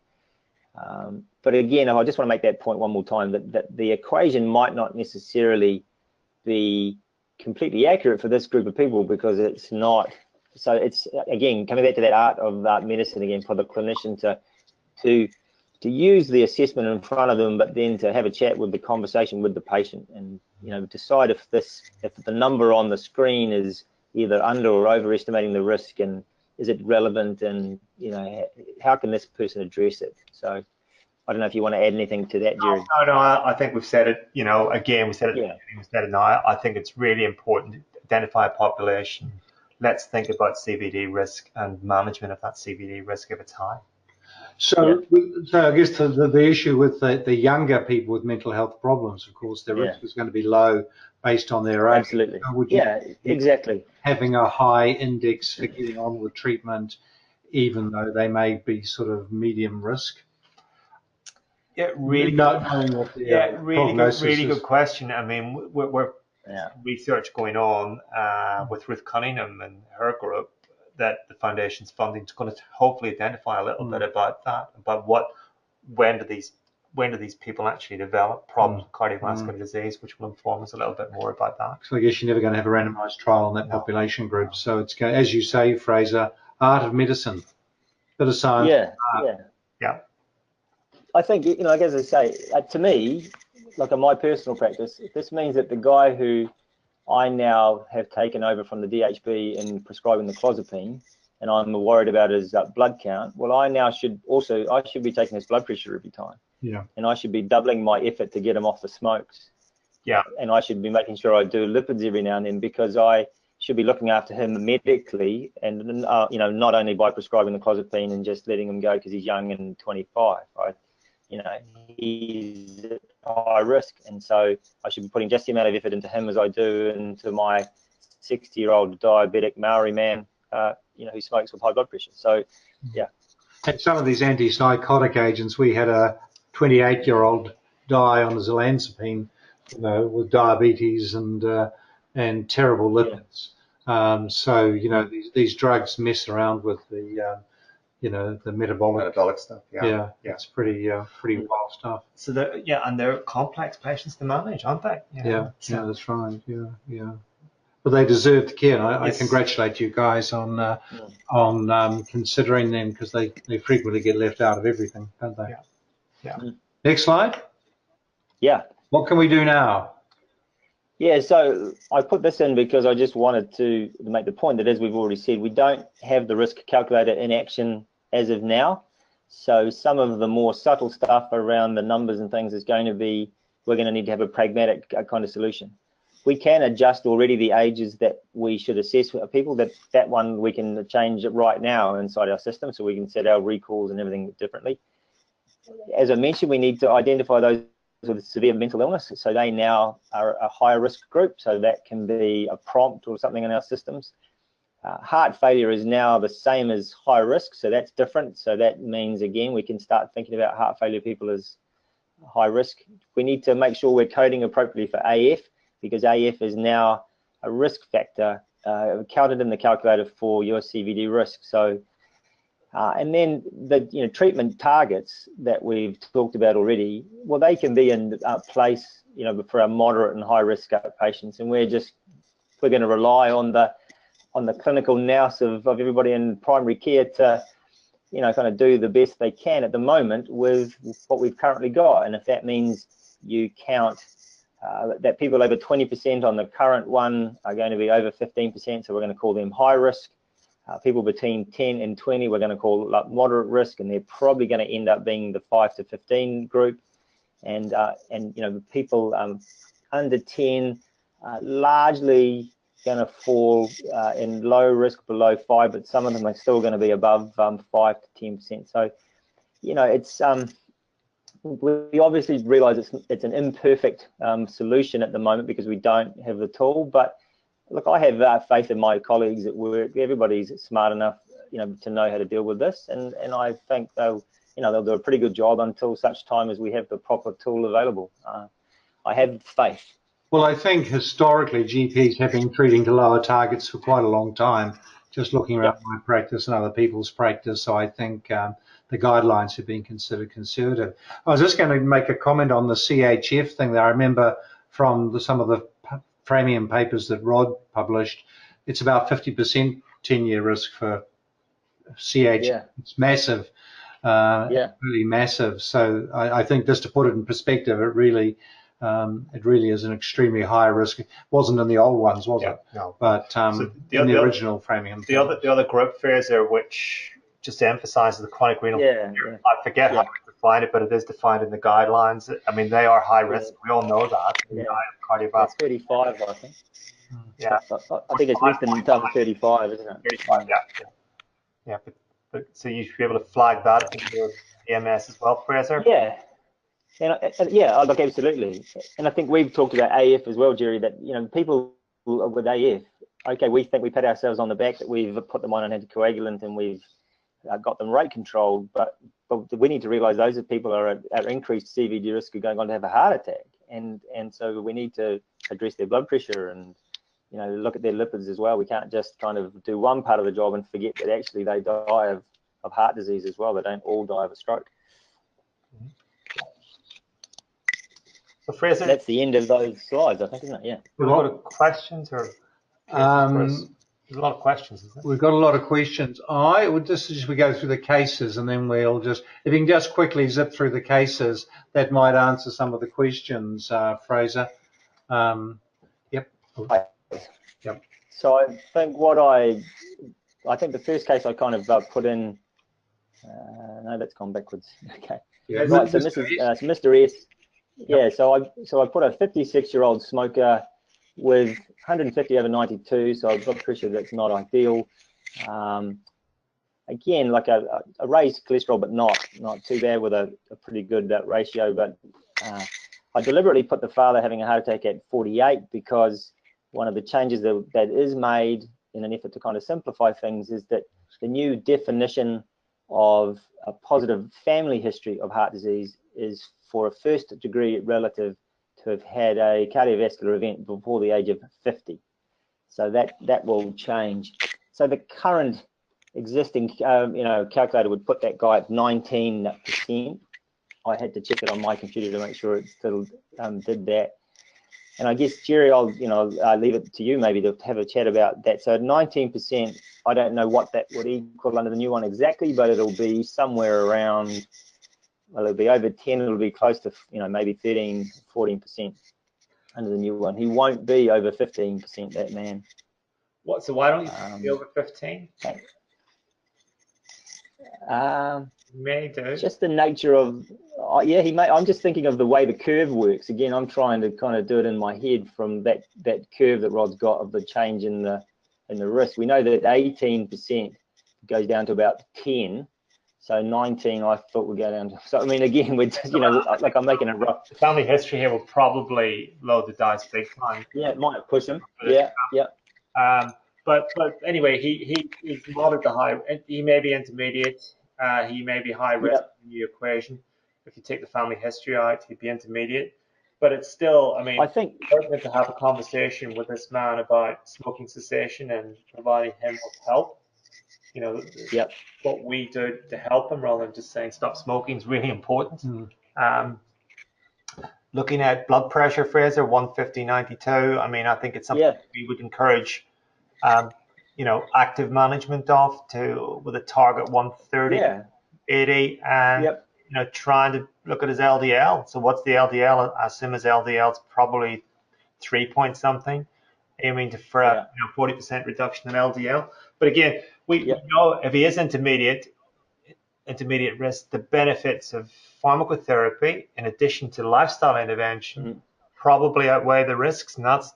But again, I just want to make that point one more time, that the equation might not necessarily be completely accurate for this group of people, because it's not. So it's, again, coming back to that art of medicine again, for the clinician to use the assessment in front of them, but then to have a chat with the conversation with the patient, and decide if the number on the screen is either under or overestimating the risk, and is it relevant, and how can this person address it? So I don't know if you want to add anything to that, Gerry. No, I think we've said it, again, we said it, we said it now. I think it's really important to identify a population. Let's think about CVD risk and management of that CVD risk if it's high. So, so I guess the issue with the younger people with mental health problems, of course, their risk is going to be low based on their age. Absolutely. So would you Exactly. Having a high index for getting on with treatment, even though they may be sort of medium risk? Yeah, really good question. I mean, we're research going on with Ruth Cunningham and her group that the foundation's funding is going to hopefully identify a little bit about that, about when do these people actually develop problems with cardiovascular disease, which will inform us a little bit more about that. So I guess you're never going to have a randomized trial on that population group. So it's going, as you say, Fraser, art of medicine, bit of science. Yeah. I think, you know, like as I say, to me, like in my personal practice, this means that the guy who I now have taken over from the DHB in prescribing the clozapine, and I'm worried about his blood count, well, I should be taking his blood pressure every time. Yeah. And I should be doubling my effort to get him off the smokes. Yeah. And I should be making sure I do lipids every now and then, because I should be looking after him medically, and you know, not only by prescribing the clozapine and just letting him go because he's young and 25. You know, he's at high risk, and so I should be putting just the amount of effort into him as I do into my 60-year-old diabetic Maori man, you know, who smokes with high blood pressure. So, yeah. And some of these antipsychotic agents, we had a 28-year-old die on olanzapine, you know, with diabetes and terrible lipids. So, you know, these drugs mess around with the you know, the metabolic stuff. Yeah, it's pretty wild stuff. So and they're complex patients to manage, aren't they? Yeah, that's right. Yeah. But they deserve the care. And I congratulate you guys on considering them, because they frequently get left out of everything, don't they? Yeah. Next slide. Yeah. What can we do now? Yeah, so I put this in because I just wanted to make the point that, as we've already said, we don't have the risk calculator in action as of now. So some of the more subtle stuff around the numbers and things is going to be, we're going to need to have a pragmatic kind of solution. We can adjust already the ages that we should assess people. That one we can change it right now inside our system, so we can set our recalls and everything differently. As I mentioned, we need to identify those with severe mental illness, so they now are a higher risk group, so that can be a prompt or something in our systems. Heart failure is now the same as high risk, so that's different. So that means, again, we can start thinking about heart failure people as high risk. We need to make sure we're coding appropriately for AF, because AF is now a risk factor counted in the calculator for your CVD risk. So and then the treatment targets that we've talked about already, well, they can be in place, you know, for our moderate and high risk patients, and we're going to rely on the clinical nous of everybody in primary care to, you know, kind of do the best they can at the moment with what we've currently got. And if that means you count that people over 20% on the current one are going to be over 15%, so we're going to call them high risk. People between 10 and 20 we're going to call moderate risk, and they're probably going to end up being the 5 to 15 group. And you know, people under 10 largely going to fall in low risk below 5, but some of them are still going to be above 5 to 10%. So, you know, it's we obviously realize it's an imperfect solution at the moment because we don't have the tool. But look, I have faith in my colleagues at work. Everybody's smart enough, you know, to know how to deal with this, and I think they'll do a pretty good job until such time as we have the proper tool available. I have faith. Well, I think historically GPs have been treating to lower targets for quite a long time, just looking around my practice and other people's practice. So I think the guidelines have been considered conservative. I was just going to make a comment on the CHF thing there. I remember from some of the Framium papers that Rod published, it's about 50% 10-year risk for CHF. Yeah. It's massive, really massive. So I think, just to put it in perspective, it really is an extremely high risk. It wasn't in the old ones, was it? No. But so in the original Framium. The other group, Fraser, which just emphasizes the chronic renal failure. I forget how to define it, but it is defined in the guidelines. I mean, they are high risk. We all know that. Cardiovascular. It's 35, I think. Yeah. I think it's less than 35, isn't it? 35, yeah. But so you should be able to flag that in your EMS as well, Fraser. Yeah, and yeah, look, absolutely. And I think we've talked about AF as well, Gerry. That people with AF, okay, we think we pat ourselves on the back that we've put them on an anticoagulant and we've got them rate controlled, but we need to realise those people are at increased CVD risk of going on to have a heart attack, and so we need to address their blood pressure and look at their lipids as well. We can't just kind of do one part of the job and forget that actually they die of heart disease as well. They don't all die of a stroke. So Fraser, that's the end of those slides, I think, isn't it? Yeah. We've got questions or there's a lot of questions, isn't it? We've got a lot of questions. I would just suggest we go through the cases, and then we'll just, if you can just quickly zip through the cases, that might answer some of the questions, Fraser. Yep. Yep. So I think I think the first case I kind of put in. No, that's gone backwards. Okay. Yeah. Right. So Mr. S. Yeah. So I put a 56-year-old smoker with 150/92, so a blood pressure that's not ideal. Again, like a raised cholesterol, but not too bad, with a pretty good ratio. But I deliberately put the father having a heart attack at 48 because one of the changes that is made in an effort to kind of simplify things is that the new definition of a positive family history of heart disease is for a first degree relative to have had a cardiovascular event before the age of 50. So that will change. So the current existing calculator would put that guy at 19%. I had to check it on my computer to make sure it still did that. And I guess, Gerry, I'll leave it to you maybe to have a chat about that. So 19%, I don't know what that would equal under the new one exactly, but it'll be somewhere around, well, it'll be over 10, it'll be close to, maybe 13, 14% under the new one. He won't be over 15%, that man. What? So why don't you be over 15? May do. Just the nature of, yeah, he may. I'm just thinking of the way the curve works. Again, I'm trying to kind of do it in my head from that curve that Rod's got of the change in the risk. We know that 18% goes down to about 10. So 19, I thought would go down to. So I mean, again, we're just, like I'm making it rough. The family history here will probably load the dice big time. Yeah, it might push him. Yeah, yeah. But anyway, he's moderate to high. He may be intermediate. He may be high risk in the equation. If you take the family history out, he'd be intermediate. But it's still, I mean, I think pertinent to have a conversation with this man about smoking cessation and providing him with help. What we do to help him rather than just saying stop smoking is really important. Looking at blood pressure, Fraser, 150/92. I mean, I think it's something we would encourage, active management of with a target 130/80, and trying to look at his LDL. So what's the LDL? I assume his LDL is probably 3 point something, aiming for a 40% reduction in LDL. But again, we know if he is intermediate risk, the benefits of pharmacotherapy in addition to lifestyle intervention probably outweigh the risks, and that's.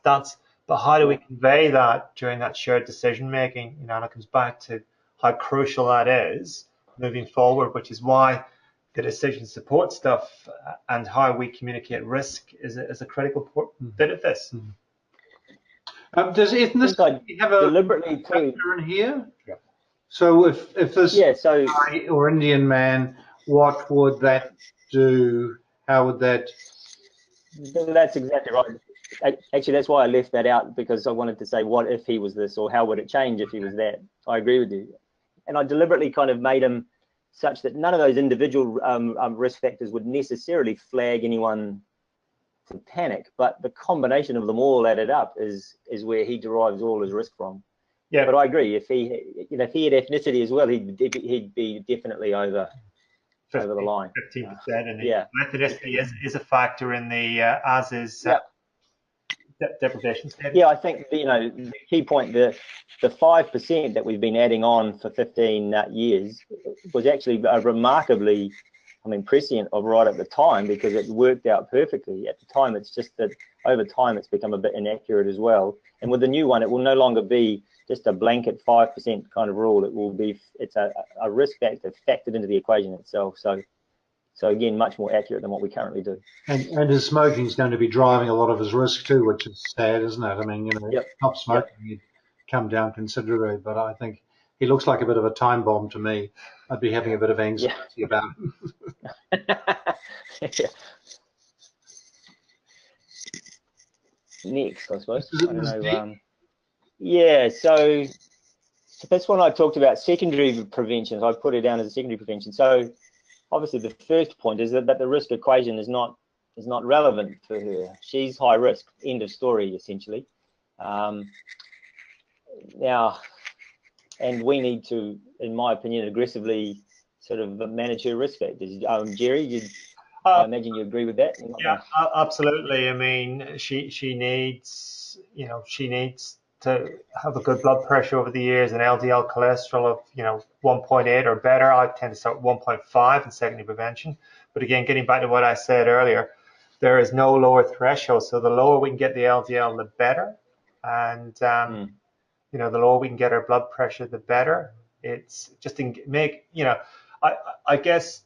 But how do we convey that during that shared decision making? And it comes back to how crucial that is moving forward, which is why the decision support stuff and how we communicate risk is a critical bit of this. Does ethnicity have a deliberately factor in here? Yeah. So if this Thai or Indian man, what would that do? How would that? That's exactly right. Actually, that's why I left that out, because I wanted to say, what if he was this, or how would it change if he was that? I agree with you. And I deliberately kind of made him such that none of those individual risk factors would necessarily flag anyone to panic, but the combination of them all added up is where he derives all his risk from. Yeah. But I agree. If he had ethnicity as well, he'd be definitely over the line. 15%, and ethnicity is a factor in the as is. Deprivation status. Yeah, I think the key point, the 5% that we've been adding on for 15 years was actually remarkably, prescient of right at the time, because it worked out perfectly at the time. It's just that over time it's become a bit inaccurate as well. And with the new one, it will no longer be just a blanket 5% kind of rule. It will be, it's a risk factor factored into the equation itself. So again, much more accurate than what we currently do. And his smoking is going to be driving a lot of his risk too, which is sad, isn't it? I mean, you know, stop smoking, he'd come down considerably, but I think he looks like a bit of a time bomb to me. I'd be having a bit of anxiety about him. Next, I suppose. I don't know. Yeah, so that's when I talked about secondary prevention. So I put it down as a secondary prevention. So obviously the first point is that the risk equation is not relevant for her. She's high risk, end of story, essentially. Now, and we need to, in my opinion, aggressively sort of manage her risk factors. Gerry, I imagine you agree with that? Yeah, absolutely. I mean, she needs, you know, she needs to have a good blood pressure over the years, and LDL cholesterol of, you know, 1.8 or better. I tend to start 1.5 in secondary prevention. But again, getting back to what I said earlier, there is no lower threshold. So the lower we can get the LDL, the better. And, you know, the lower we can get our blood pressure, the better. It's just you know, I guess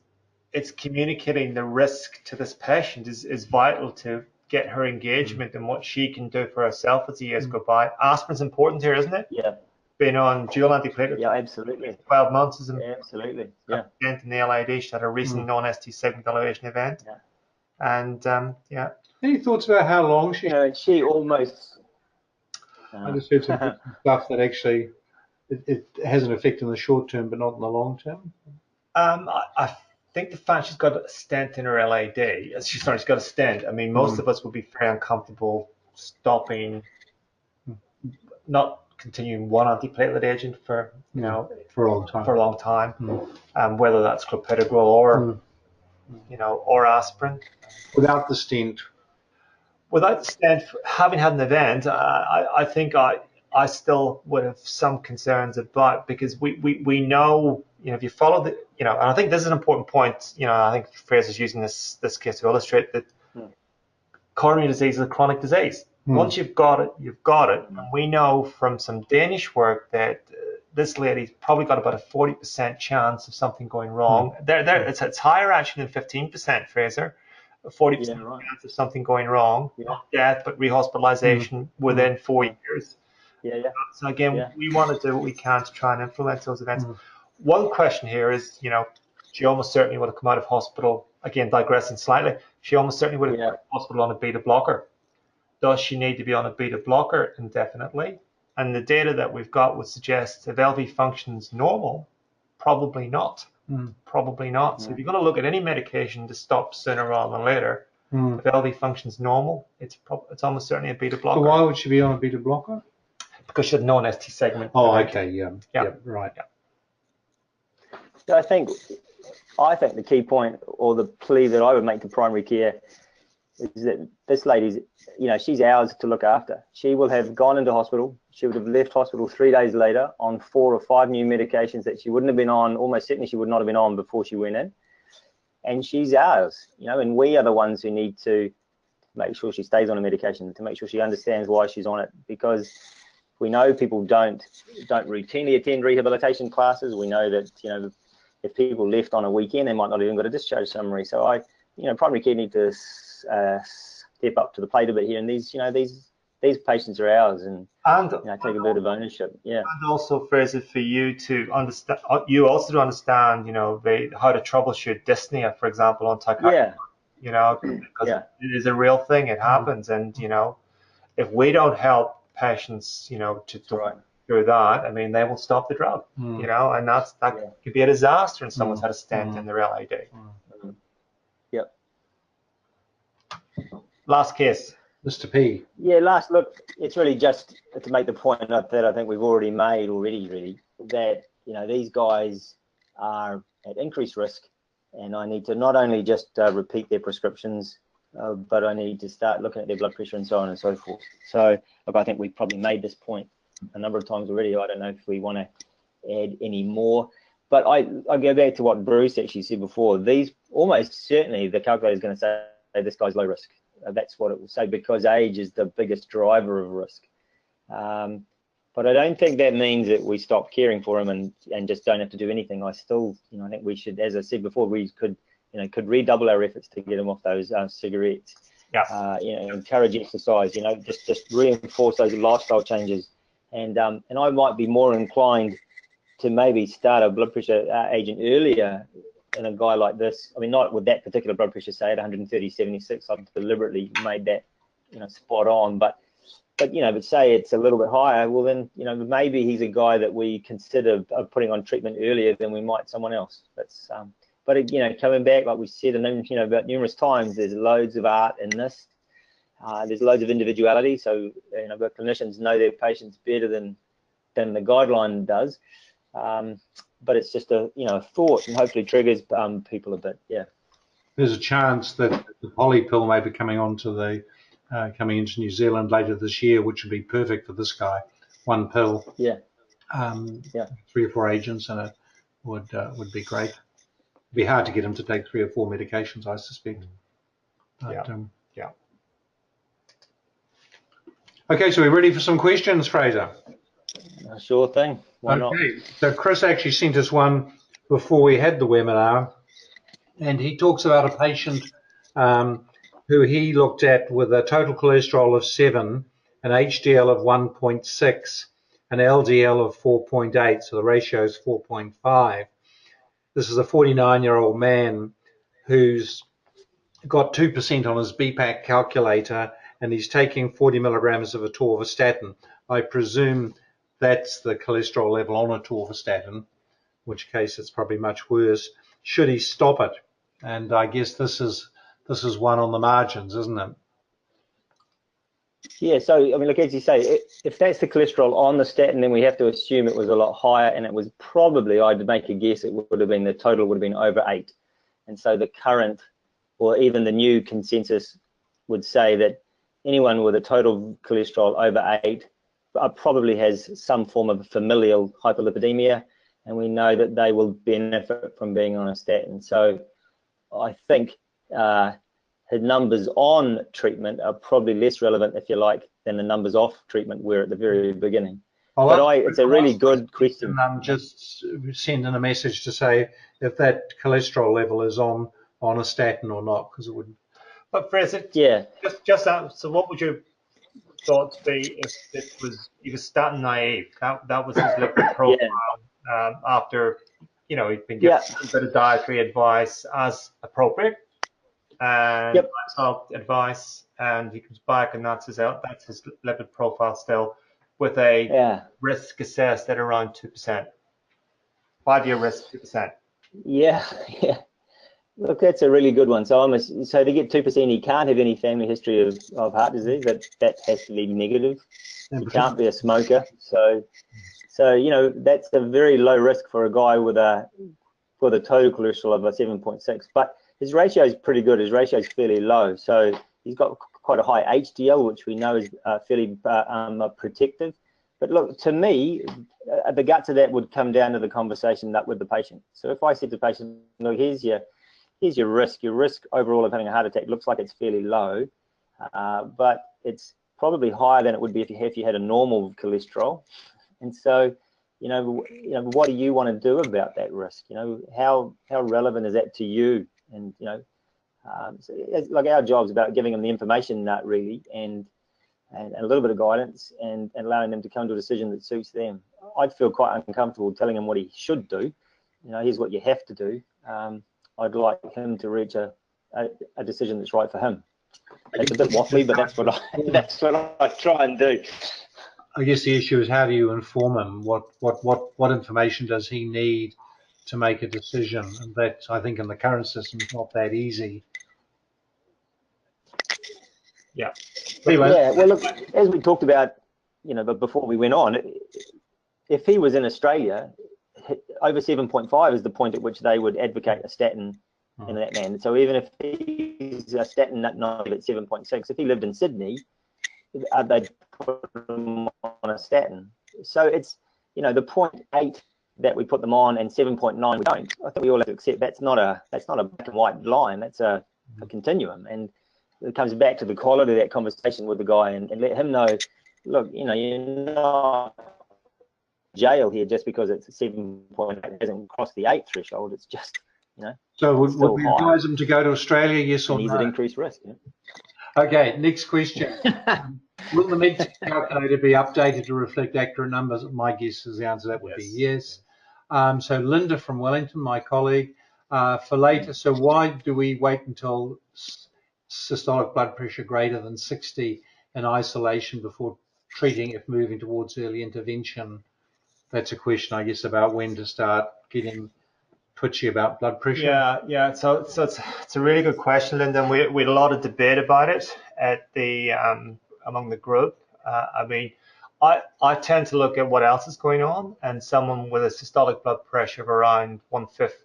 it's communicating the risk to this patient is vital to get her engagement and what she can do for herself as the years go by. Aspirin's important here, isn't it? Yeah. Being on dual antiplatelet. Yeah, absolutely. 12 months is absolutely. Yeah. In the LAD, she had a recent non-ST segment elevation event. Yeah. And yeah. Any thoughts about how long she? You know, she almost. I just heard some stuff that actually it has an effect in the short term, but not in the long term. I think the fact she's got a stent in her LAD, she's got a stent. I mean, most of us would be very uncomfortable stopping, not continuing one antiplatelet agent for, you know, for a long time. For a long time, whether that's clopidogrel or, you know, or aspirin. Without the stent. Without the stent, having had an event, I think I still would have some concerns about, because we know, you know, if you follow the, you know, and I think this is an important point, you know, I think Fraser's using this case to illustrate that coronary disease is a chronic disease. Once you've got it, you've got it. And we know from some Danish work that this lady's probably got about a 40% chance of something going wrong. It's higher actually than 15%, Fraser. 40% chance of something going wrong, not death, but rehospitalization within 4 years. So again, we want to do what we can to try and influence those events. One question here is, you know, she almost certainly would have come out of hospital, again, digressing slightly, she almost certainly would have come out of hospital on a beta blocker. Does she need to be on a beta blocker indefinitely? And the data that we've got would suggest if LV functions normal, probably not. Probably not. So if you're going to look at any medication to stop sooner rather than later, if LV functions normal, it's almost certainly a beta blocker. So why would she be on a beta blocker? Because she had non-ST segment. Oh, okay, right. So I think the key point, or the plea that I would make to primary care, is that this lady's, you know, she's ours to look after. She will have gone into hospital. She would have left hospital 3 days later on 4 or 5 new medications that she wouldn't have been on, almost certainly she would not have been on before she went in. And she's ours, you know, and we are the ones who need to make sure she stays on a medication, to make sure she understands why she's on it, because we know people don't routinely attend rehabilitation classes. We know that, you know, if people left on a weekend, they might not even got a discharge summary. So you know, primary care need to step up to the plate a bit here. And these patients are ours, and you know, take a bit of ownership. Yeah. And also, Fraser, for you to understand, you know, how to troubleshoot dyspnea, for example, on tachycardia. Yeah. You know, because it is a real thing. It happens, and you know, if we don't help patients, you know, to through that, I mean, they will stop the drug. You know, and that could be a disaster. And someone's had a stent in their LAD. Yep. Last case. Mr. P. Yeah, look, it's really just to make the point that I think we've already made really, that, you know, these guys are at increased risk, and I need to not only just repeat their prescriptions, but I need to start looking at their blood pressure and so on and so forth. So, look, I think we've probably made this point a number of times already. I don't know if we want to add any more, but I go back to what Bruce actually said before. These, almost certainly the calculator is going to say this guy's low risk. That's what it will say, because age is the biggest driver of risk. But I don't think that means that we stop caring for him and just don't have to do anything. I still, I think we should, as I said before, we could, could redouble our efforts to get him off those cigarettes. Yeah. Encourage exercise. Just reinforce those lifestyle changes. And I might be more inclined to maybe start a blood pressure agent earlier in a guy like this. I mean, not with that particular blood pressure, say at 130/76. I've deliberately made that, spot on. But say it's a little bit higher. Well, then, maybe he's a guy that we consider putting on treatment earlier than we might someone else. That's but coming back, like we said, and about numerous times, there's loads of art in this. There's loads of individuality. So but clinicians know their patients better than the guideline does. But it's just a thought, and hopefully triggers people a bit. Yeah. There's a chance that the poly pill may be coming into New Zealand later this year, which would be perfect for this guy. One pill. Yeah. 3 or 4 agents, and it would be great. It'd be hard to get him to take 3 or 4 medications, I suspect. But, yeah. Okay, so we're ready for some questions, Fraser. Sure thing. Why not? So Chris actually sent us one before we had the webinar, and he talks about a patient who he looked at with a total cholesterol of 7, an HDL of 1.6, an LDL of 4.8, so the ratio is 4.5. This is a 49-year-old man who's got 2% on his BPAC calculator, and he's taking 40 milligrams of atorvastatin. I presume that's the cholesterol level on atorvastatin, in which case it's probably much worse. Should he stop it? And I guess this is one on the margins, isn't it? Yeah, so I mean, look, as you say, if that's the cholesterol on the statin, then we have to assume it was a lot higher, and it was probably, I'd make a guess, it would have been, the total would have been over 8. And so the current, or even the new consensus, would say that anyone with a total cholesterol over 8 probably has some form of familial hyperlipidemia, and we know that they will benefit from being on a statin. So I think his numbers on treatment are probably less relevant, if you like, than the numbers off treatment were at the very beginning. It's a really good question. Just send in a message to say if that cholesterol level is on a statin or not, because it wouldn't. But Fraser, yeah, just that. So, what would your thoughts be if he was statin naive? That was his lipid profile after he'd been given a bit of dietary advice as appropriate and lifestyle advice, and he comes back and that's his lipid profile still, with a risk assessed at around 2%, 5-year risk 2%. Yeah. Look, that's a really good one. So to get 2%, he can't have any family history of heart disease. That has to be negative. He can't be a smoker. So that's a very low risk for a guy with a total cholesterol of a 7.6. But his ratio is pretty good. His ratio is fairly low. So he's got quite a high HDL, which we know is fairly protective. But look, to me, the guts of that would come down to the conversation with the patient. So if I said to the patient, look, here's your risk. Your risk overall of having a heart attack looks like it's fairly low, but it's probably higher than it would be if you had a normal cholesterol. And so, what do you want to do about that risk? How relevant is that to you? And so like our job is about giving them the information, really, and a little bit of guidance, and allowing them to come to a decision that suits them. I'd feel quite uncomfortable telling him what he should do. Here's what you have to do. I'd like him to reach a decision that's right for him. It's a bit waffly, but that's what I try and do. I guess the issue is, how do you inform him? What information does he need to make a decision? And that, I think, in the current system is not that easy. Yeah. Yeah. Well, look, as we talked about, but before we went on, if he was in Australia, over 7.5 is the point at which they would advocate a statin in that man. So even if he's a statin naive at 7.6, if he lived in Sydney, they'd put him on a statin. So it's, the 0.8 that we put them on and 7.9 we don't. I think we all have to accept that's not a black and white line. That's a continuum, and it comes back to the quality of that conversation with the guy, and let him know, look, you're not jail here just because it's a 7.8, it hasn't crossed the 8 threshold. It's just, you know. So would still we high. advise them to go to Australia, yes or And is no? it increased risk? Yeah. Okay, next question. Will the MET calculator be updated to reflect accurate numbers? My guess is the answer to that would be yes. So Linda from Wellington, my colleague, for later, so why do we wait until systolic blood pressure greater than 60 in isolation before treating if moving towards early intervention? That's a question, I guess, about when to start getting twitchy about blood pressure. Yeah. So it's a really good question, Linda. And we had a lot of debate about it at the among the group. I mean, I tend to look at what else is going on, and someone with a systolic blood pressure of around 150,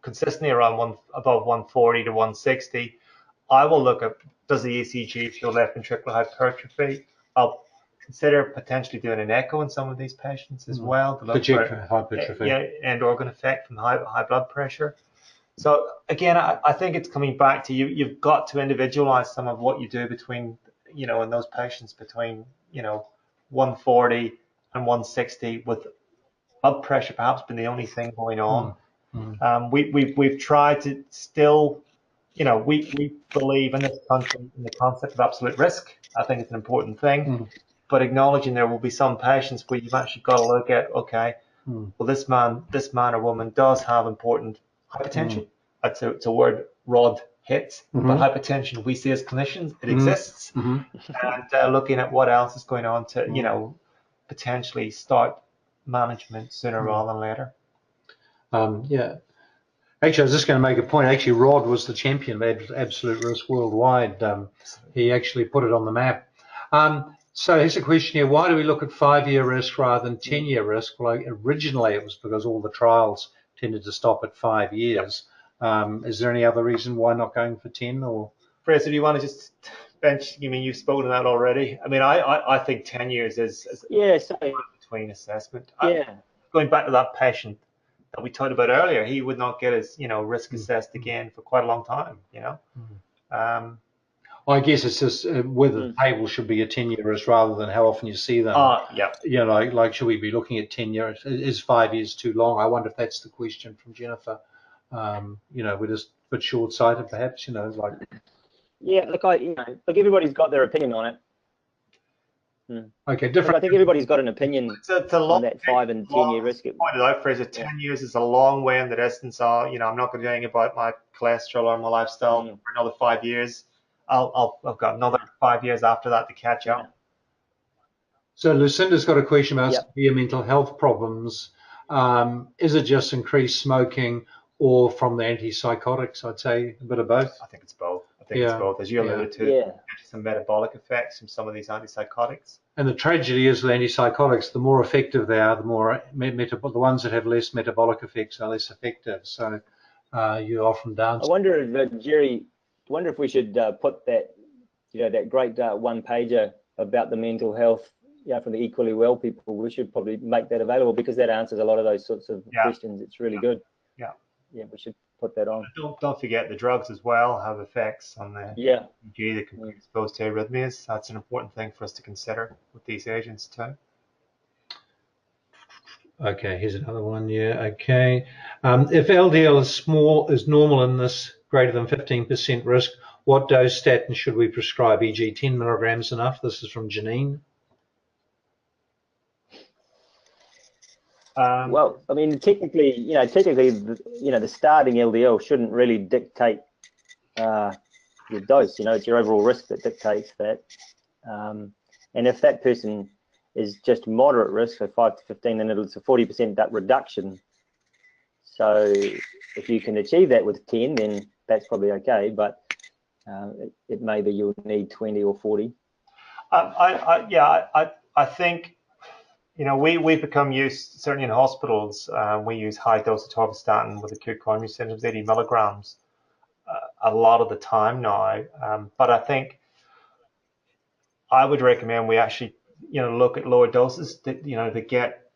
consistently around above 140 to 160, I will look at, does the ECG show left ventricular hypertrophy? I'll consider potentially doing an echo in some of these patients as well to look for hypertrophy. and organ effect from high blood pressure. So again, I think it's coming back to you've got to individualize some of what you do between, in those patients between, 140 and 160 with blood pressure perhaps been the only thing going on. We've tried to still, we believe in this country in the concept of absolute risk. I think it's an important thing. But acknowledging there will be some patients where you've actually got to look at, okay, well, this man or woman does have important hypertension. It's a word Rod hits, but hypertension, we see as clinicians, it exists. And looking at what else is going on to, potentially start management sooner rather than later. Yeah. Actually, I was just going to make a point. Actually, Rod was the champion of absolute risk worldwide. He actually put it on the map. So here's a question here. Why do we look at 5-year risk rather than 10-year risk? Well, originally it was because all the trials tended to stop at 5 years. Is there any other reason why not going for 10? Or Fraser, do you want to just bench? You mean you've spoken to that already? I mean, I think 10 years is between assessment. Going back to that patient that we talked about earlier, he would not get his risk assessed again for quite a long time. I guess it's just whether the table should be a 10-year risk rather than how often you see them. Like should we be looking at 10 years? Is 5 years too long? I wonder if that's the question from Jennifer. We're just a bit short-sighted, perhaps. Yeah, look, everybody's got their opinion on it. Okay, different. Look, I think everybody's got an opinion on that 5 and 10-year risk. Pointed out, Fraser, 10 years is a long way in the distance. I'm not going to do anything about my cholesterol or my lifestyle for another 5 years. I've got another 5 years after that to catch up. So Lucinda's got a question about severe mental health problems. Is it just increased smoking or from the antipsychotics? I'd say a bit of both. I think it's both. It's both, as you alluded to. Some metabolic effects from some of these antipsychotics. And the tragedy is with antipsychotics, the more effective they are, the more the ones that have less metabolic effects are less effective. So you're often down. I wonder if Gerry. I wonder if we should put that, that great one-pager about the mental health, from the Equally Well people. We should probably make that available because that answers a lot of those sorts of questions. It's really good. Yeah, we should put that on. Don't forget the drugs as well have effects on the EEG that can be exposed to arrhythmias. That's an important thing for us to consider with these agents too. Okay, here's another one. Okay. If LDL is normal in this greater than 15% risk, what dose statin should we prescribe? E.g., 10 milligrams enough? This is from Janine. Well, I mean, technically, the starting LDL shouldn't really dictate your dose. It's your overall risk that dictates that. And if that person is just moderate risk, so 5 to 15, then it's a 40% reduction. So if you can achieve that with 10, then that's probably okay. But it may be you'll need 20 or 40. I think. We've become used, certainly in hospitals, we use high dose atorvastatin with acute coronary symptoms, 80 milligrams, a lot of the time now. But I think I would recommend we actually, look at lower doses to get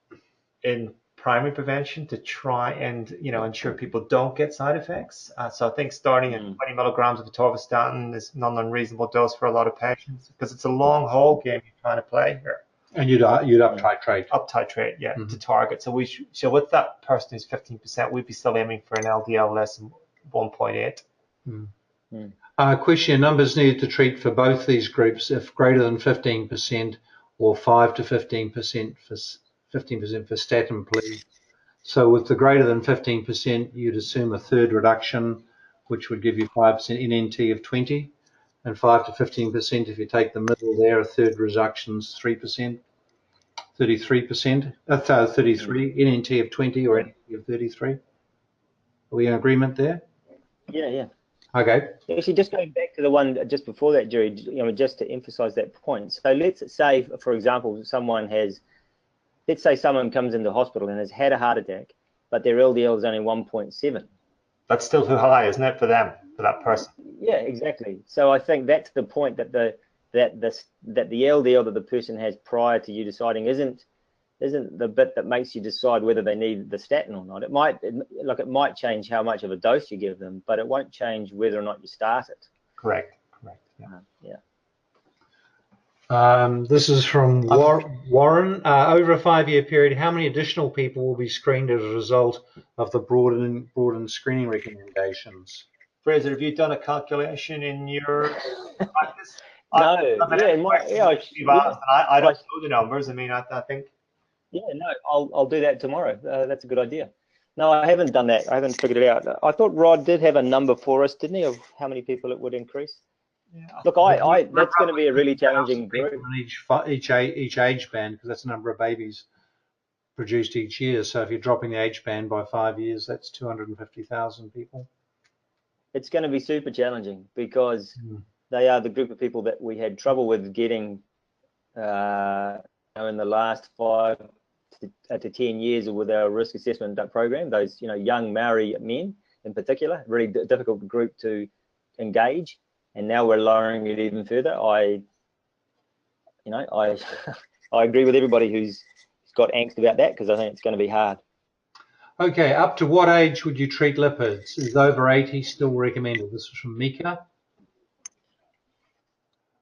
in primary prevention to try and, ensure people don't get side effects. So I think starting at 20 milligrams of atorvastatin is not an unreasonable dose for a lot of patients because it's a long haul game you're trying to play here. And you'd up titrate. Up titrate, yeah, to target. So so with that person who's 15%, we'd be still aiming for an LDL less than 1.8. Question: numbers needed to treat for both these groups if greater than 15%, or 5 to 15% for 15% for statin, please. So with the greater than 15%, you'd assume a third reduction, which would give you 5% NNT of 20, and 5 to 15% if you take the middle there, a third reduction's 3%, 33%, 33, NNT of 20 or NNT of 33. Are we in agreement there? Yeah. Okay. Actually, just going back to the one just before that, Gerry, just to emphasize that point. So let's say, for example, let's say someone comes into hospital and has had a heart attack, but their LDL is only 1.7. That's still too high, isn't it, for them, for that person? Yeah, exactly. So I think that's the point, that the LDL that the person has prior to you deciding isn't the bit that makes you decide whether they need the statin or not. It might change how much of a dose you give them, but it won't change whether or not you start it. Correct. Yeah. This is from Warren. Over a 5-year period, how many additional people will be screened as a result of the broadened screening recommendations? Fraser, have you done a calculation in your practice? No. I don't know the numbers. I mean, I think. Yeah, no, I'll do that tomorrow. That's a good idea. No, I haven't done that. I haven't figured it out. I thought Rod did have a number for us, didn't he, of how many people it would increase? Yeah. Look, that's going to be a really challenging group. Each age band, because that's the number of babies produced each year. So if you're dropping the age band by 5 years, that's 250,000 people. It's going to be super challenging because they are the group of people that we had trouble with getting in the last 5 to 10 years with our risk assessment program. Those young Maori men in particular, really difficult group to engage. And now we're lowering it even further. I agree with everybody who's got angst about that, because I think it's going to be hard. Okay, up to what age would you treat lipids? Is over 80 still recommended? This is from Mika.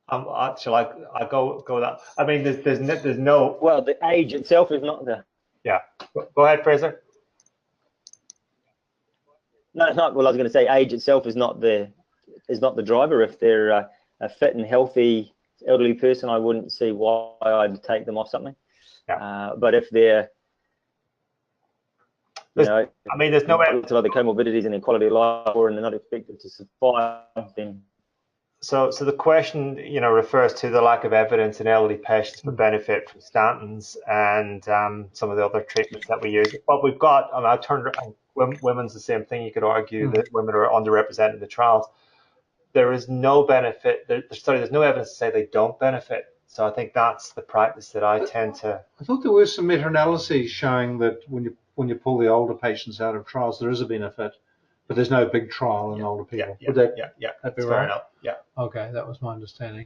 Shall I go that? I mean, there's no. Well, the age itself is not the. Yeah. Go ahead, Fraser. No, it's not. Well, I was going to say age itself is not the driver. If they're a fit and healthy elderly person, I wouldn't see why I'd take them off something. Yeah. But if they're, there's no lots of other comorbidities and their quality of life, or they're not expected to survive, then. So the question, refers to the lack of evidence in elderly patients for benefit from statins and some of the other treatments that we use. But we've got, I turned around, women's the same thing. You could argue that women are underrepresented in the trials. There is no benefit. There's no evidence to say they don't benefit. So I think that's the practice that I tend to. I thought there were some meta-analyses showing that when you pull the older patients out of trials, there is a benefit. But there's no big trial in older people. Would that be right? Enough. Yeah. Okay, that was my understanding.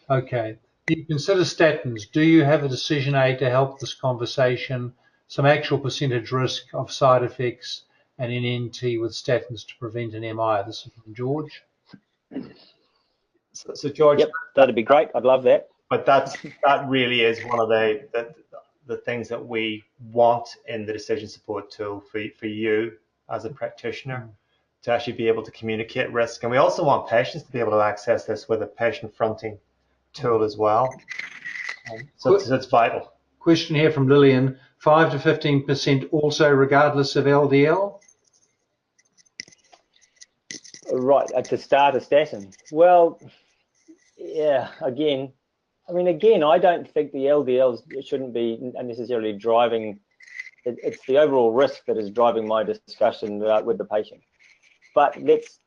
Okay. You consider statins. Do you have a decision aid to help this conversation? Some actual percentage risk of side effects and NNT with statins to prevent an MI. This is from George. So George, yep, that'd be great. I'd love that. But that really is one of the things that we want in the decision support tool for you as a practitioner. To actually be able to communicate risk. And we also want patients to be able to access this with a patient fronting tool as well. So it's vital. Question here from Lillian, 5 to 15% also regardless of LDL? Right, to start a statin. Well, yeah, again, I don't think the LDLs shouldn't be necessarily driving, it's the overall risk that is driving my discussion with the patient. But let's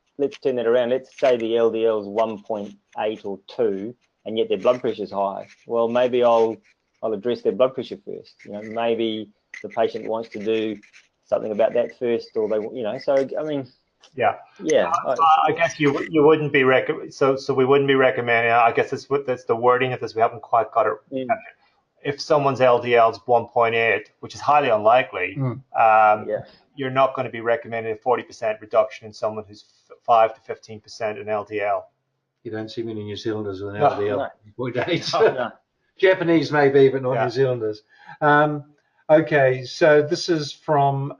turn that around. Let's say the LDL is 1.8 or 2, and yet their blood pressure is high. Well, maybe I'll address their blood pressure first. Maybe the patient wants to do something about that first, or they, So I mean. Yeah. Yeah. I guess you wouldn't be so we wouldn't be recommending. I guess that's the wording of this. We haven't quite got it. If someone's LDL is 1.8, which is highly unlikely, you're not going to be recommending a 40% reduction in someone who's 5 to 15% in LDL. You don't see many New Zealanders with an LDL 1.8. No. Japanese maybe, but not Yeah. New Zealanders. Okay, so this is from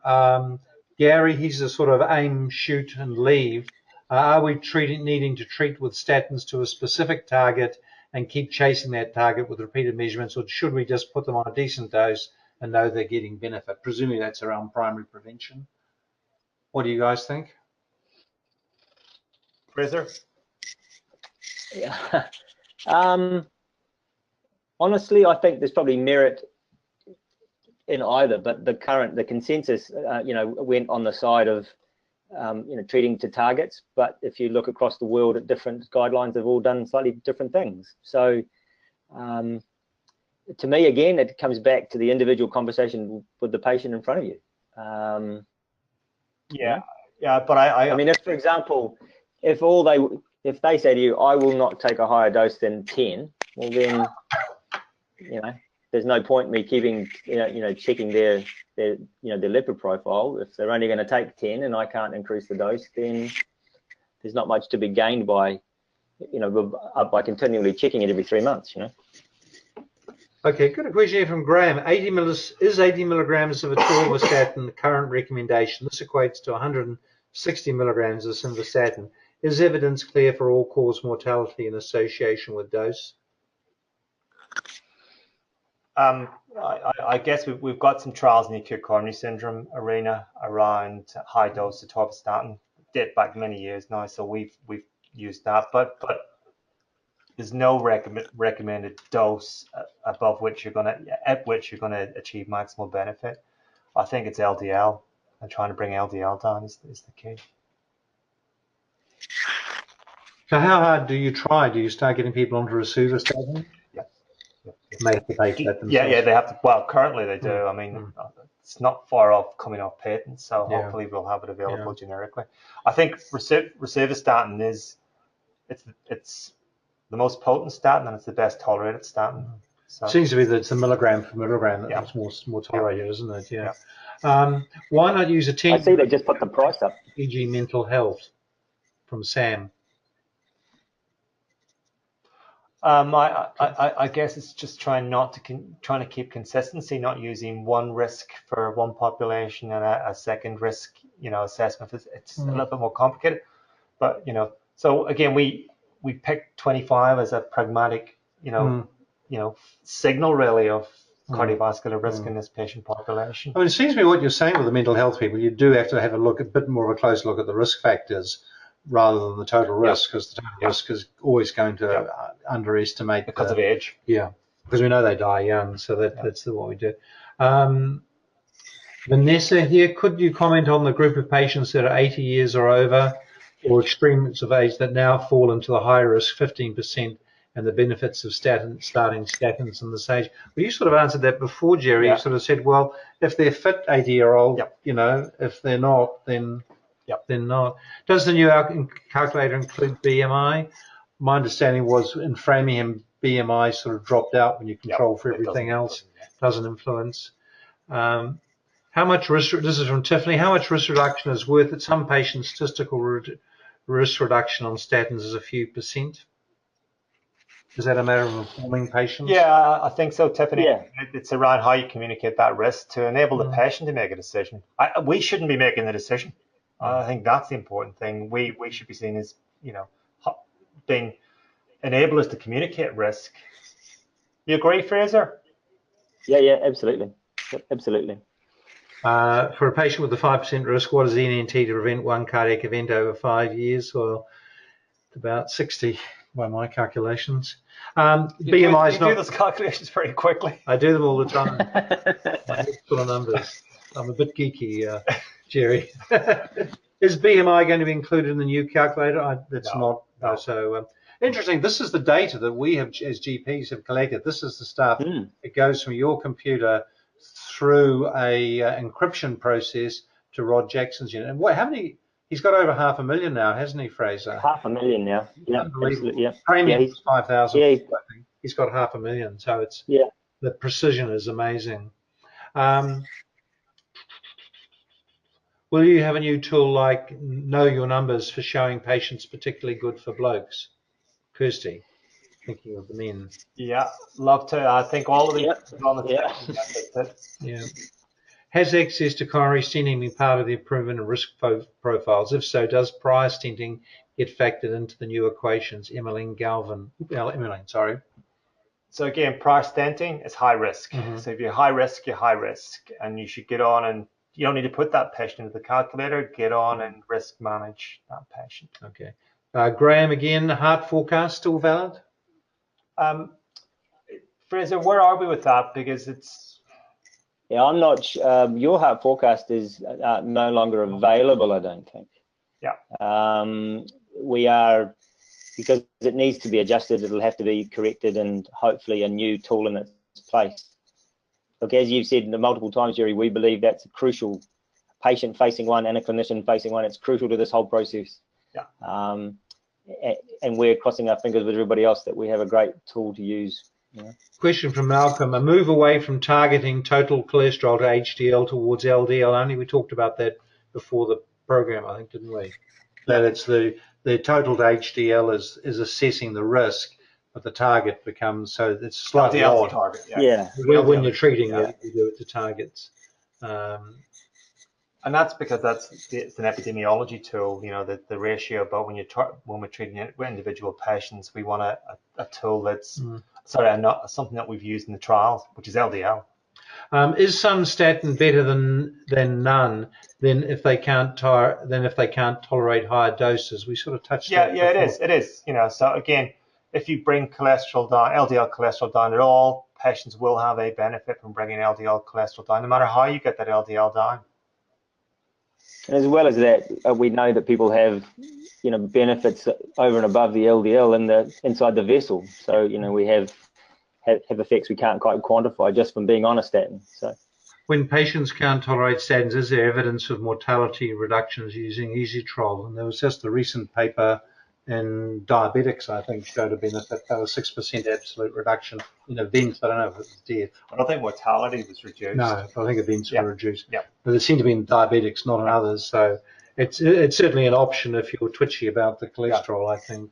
Gerry. He's a sort of aim, shoot, and leave. Are we needing to treat with statins to a specific target and keep chasing that target with repeated measurements, or should we just put them on a decent dose and know they're getting benefit? Presumably that's around primary prevention. What do you guys think? Fraser? Yeah. Honestly, I think there's probably merit in either, but the consensus, went on the side of, treating to targets. But if you look across the world at different guidelines, they've all done slightly different things. So, to me, again, it comes back to the individual conversation with the patient in front of you. Yeah, but I mean, if, for example, if they say to you, I will not take a higher dose than 10, well then, there's no point in me keeping, checking their lipid profile. If they're only going to take 10 and I can't increase the dose, then there's not much to be gained by, by continually checking it every 3 months, Okay, good. A question here from Graham. 80 milligrams of atorvastatin the current recommendation? This equates to 160 milligrams of simvastatin. Is evidence clear for all-cause mortality in association with dose? I guess we've got some trials in the acute coronary syndrome arena around high dose atorvastatin. Date back many years now, so we've used that, but there's no recommended dose at which you're gonna achieve maximal benefit. I think it's LDL, and trying to bring LDL down is the key. So how hard do you try? Do you start getting people onto rosuvastatin? Yeah. They have to pay for that themselves. Yeah, they have to. Well, currently they do. I mean, it's not far off coming off patent, so hopefully we'll have it available generically. I think rosuvastatin it's the most potent statin, and it's the best tolerated statin. So, seems to be that it's a milligram per milligram that's more tolerated, isn't it? Yeah. Why not use a 10? I see they just put the price up. E.g. mental health from Sam. I guess it's just trying to keep consistency, not using one risk for one population and a second risk, assessment. It's a little bit more complicated, but so again, we picked 25 as a pragmatic, signal really of cardiovascular risk in this patient population. I mean, it seems to me what you're saying with the mental health people, you do have to have a bit more of a close look at the risk factors rather than the total risk, because the total risk is always going to underestimate because of age. Yeah, because we know they die young, so that's what we do. Vanessa here, could you comment on the group of patients that are 80 years or over, or extremes of age that now fall into the high risk 15%, and the benefits of starting statins in this age? Well, you sort of answered that before, Gerry. You sort of said, well, if they're fit 80-year-old, if they're not, then not. Does the new calculator include BMI? My understanding was in Framingham, BMI sort of dropped out when you control for everything else. Doesn't influence. How much risk? This is from Tiffany. How much risk reduction is worth it? Some patients' statistical risk reduction on statins is a few percent. Is that a matter of informing patients? Yeah, I think so, Tiffany. Yeah. It's around how you communicate that risk to enable the patient to make a decision. We shouldn't be making the decision. I think that's the important thing. We should be seen as, being enablers to communicate risk. You agree, Fraser? Yeah, absolutely. Absolutely. For a patient with a 5% risk, what is the NNT to prevent one cardiac event over 5 years? Well, about 60 by my calculations. BMI is not. You do those calculations very quickly. I do them all the time. My head's full of numbers. I'm a bit geeky, Gerry. Is BMI going to be included in the new calculator? That's not. No. So interesting. This is the data that we have, as GPs, have collected. This is the stuff. It goes from your computer through a encryption process to Rod Jackson's unit. And how many? He's got over 500,000 now, hasn't he, Fraser? 500,000 now. Yeah, absolutely. Yeah. Premium's 5,000. Yeah, I think he's got 500,000. So it's the precision is amazing. Will you have a new tool like Know Your Numbers for showing patients particularly good for blokes? Kirsty? thinking of the men. Yeah, love to. I think all of these on the Yeah. Has access to coronary stenting been part of the improvement in risk profiles? If so, does prior stenting get factored into the new equations? Emmeline, sorry. So again, prior stenting is high risk. So if you're high risk, you're high risk, and you should get on, and you don't need to put that patient into the calculator. Get on and risk manage that patient. Okay. Graham, again, heart forecast still valid? Fraser, where are we with that? Because it's... Yeah, I'm not your heart forecast is no longer available, I don't think. Yeah. We are, because it needs to be adjusted, it'll have to be corrected and hopefully a new tool in its place. Look, as you've said multiple times, Gerry, we believe that's a crucial patient-facing one and a clinician-facing one. It's crucial to this whole process. Yeah. And we're crossing our fingers with everybody else that we have a great tool to use. Yeah. Question from Malcolm: a move away from targeting total cholesterol to HDL towards LDL only. We talked about that before the program, I think, didn't we? That it's the total to HDL is assessing the risk, but the target becomes, so it's slightly odd. Target, yeah. When you're treating it, you do it to targets. And that's because it's an epidemiology tool, you know, the ratio. But when we're treating individual patients, we want a tool that's not something that we've used in the trials, which is LDL. Is some statin better than none? Then if they can't tolerate higher doses, we sort of touched. Yeah, it is. You know, so again, if you bring cholesterol down, LDL cholesterol down at all, patients will have a benefit from bringing LDL cholesterol down, no matter how you get that LDL down. As well as that, we know that people have, you know, benefits over and above the LDL inside the vessel. So, you know, we have effects we can't quite quantify just from being on a statin. So, when patients can't tolerate statins, is there evidence of mortality reductions using easytrol? And there was just a recent paper in diabetics, I think, showed a benefit. That was 6% absolute reduction in events. I don't know if it was death. I don't think mortality was reduced. No, I think events were reduced. Yeah. But it seemed to be in diabetics, not in others. So it's certainly an option if you're twitchy about the cholesterol, I think.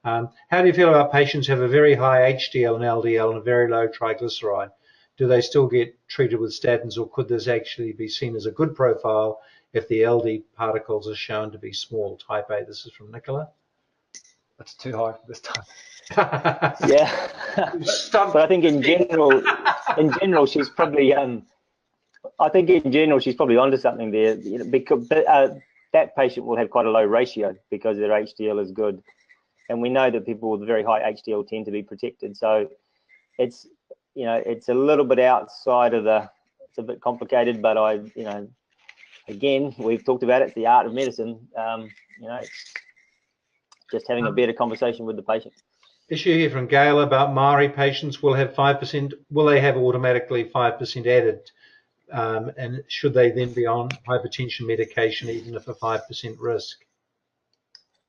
How do you feel about patients who have a very high HDL and LDL and a very low triglyceride? Do they still get treated with statins, or could this actually be seen as a good profile if the LD particles are shown to be small? Type A. This is from Nicola. That's too high this time. Yeah. But I think in general, she's probably onto something there. You know, because that patient will have quite a low ratio because their HDL is good, and we know that people with very high HDL tend to be protected. So it's, you know, it's a little bit outside of it's a bit complicated, but again, we've talked about it, it's the art of medicine. You know, it's just having a better conversation with the patient. Issue here from Gail about MARI patients will have 5%. Will they have automatically 5% added? And should they then be on hypertension medication even if a 5% risk?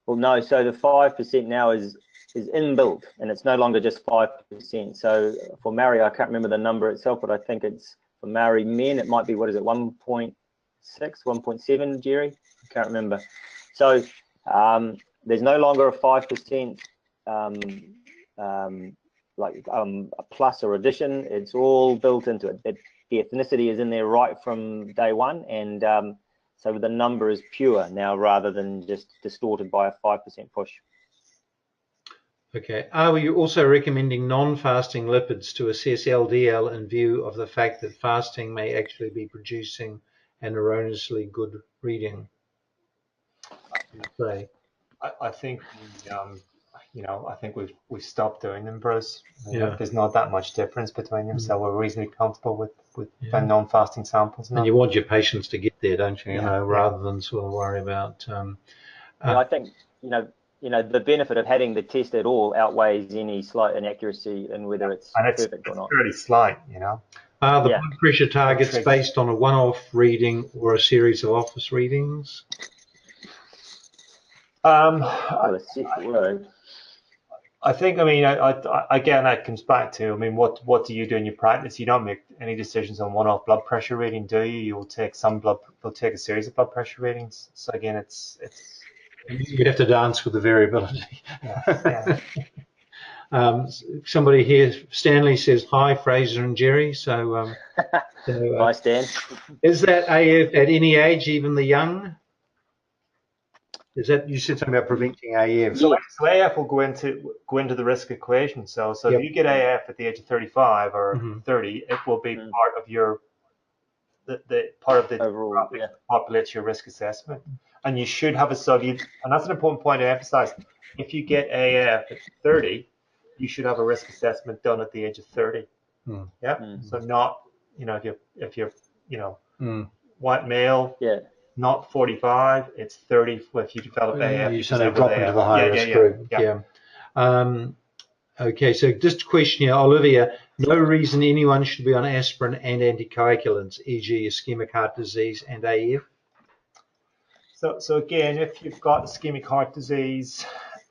Well, no. So the 5% now is inbuilt, and it's no longer just 5%. So for MARI, I can't remember the number itself, but I think it's for MARI men, it might be, what is it, 1.6, 1.7, Gerry? I can't remember. So there's no longer a 5% a plus or addition. It's all built into it. The ethnicity is in there right from day one, and so the number is pure now rather than just distorted by a 5% push. Okay. Are you also recommending non-fasting lipids to assess LDL in view of the fact that fasting may actually be producing an erroneously good reading? I think I think we've stopped doing them, Bruce. Yeah. There's not that much difference between them, so we're reasonably comfortable with non-fasting samples. And you want your patients to get there, don't you? Rather than sort of worry about. I think the benefit of having the test at all outweighs any slight inaccuracy in whether it's perfect or not. It's fairly slight, you know. Are the blood pressure targets based on a one-off reading or a series of office readings? I think, again, that comes back to, what do you do in your practice? You don't make any decisions on one-off blood pressure reading, do you? You'll take you'll take a series of blood pressure readings. So again, it's you have to dance with the variability. Somebody here, Stanley, says hi, Fraser and Gerry. So, Hi, Stan. Is that AF at any age, even the young? Is that, you said something about preventing AF? So AF will go into the risk equation. So if you get AF at the age of 35 or 30, it will be part of your part of the overall population risk assessment. And you should have a study, and that's an important point to emphasize. If you get AF at 30, you should have a risk assessment done at the age of 30. So not, if you're white male, not 45, it's 30 if you develop AF. You sort of drop into the high risk group. Okay, so just a question here, Olivia. No reason anyone should be on aspirin and anticoagulants, e.g. ischemic heart disease and AF? So again, if you've got ischemic heart disease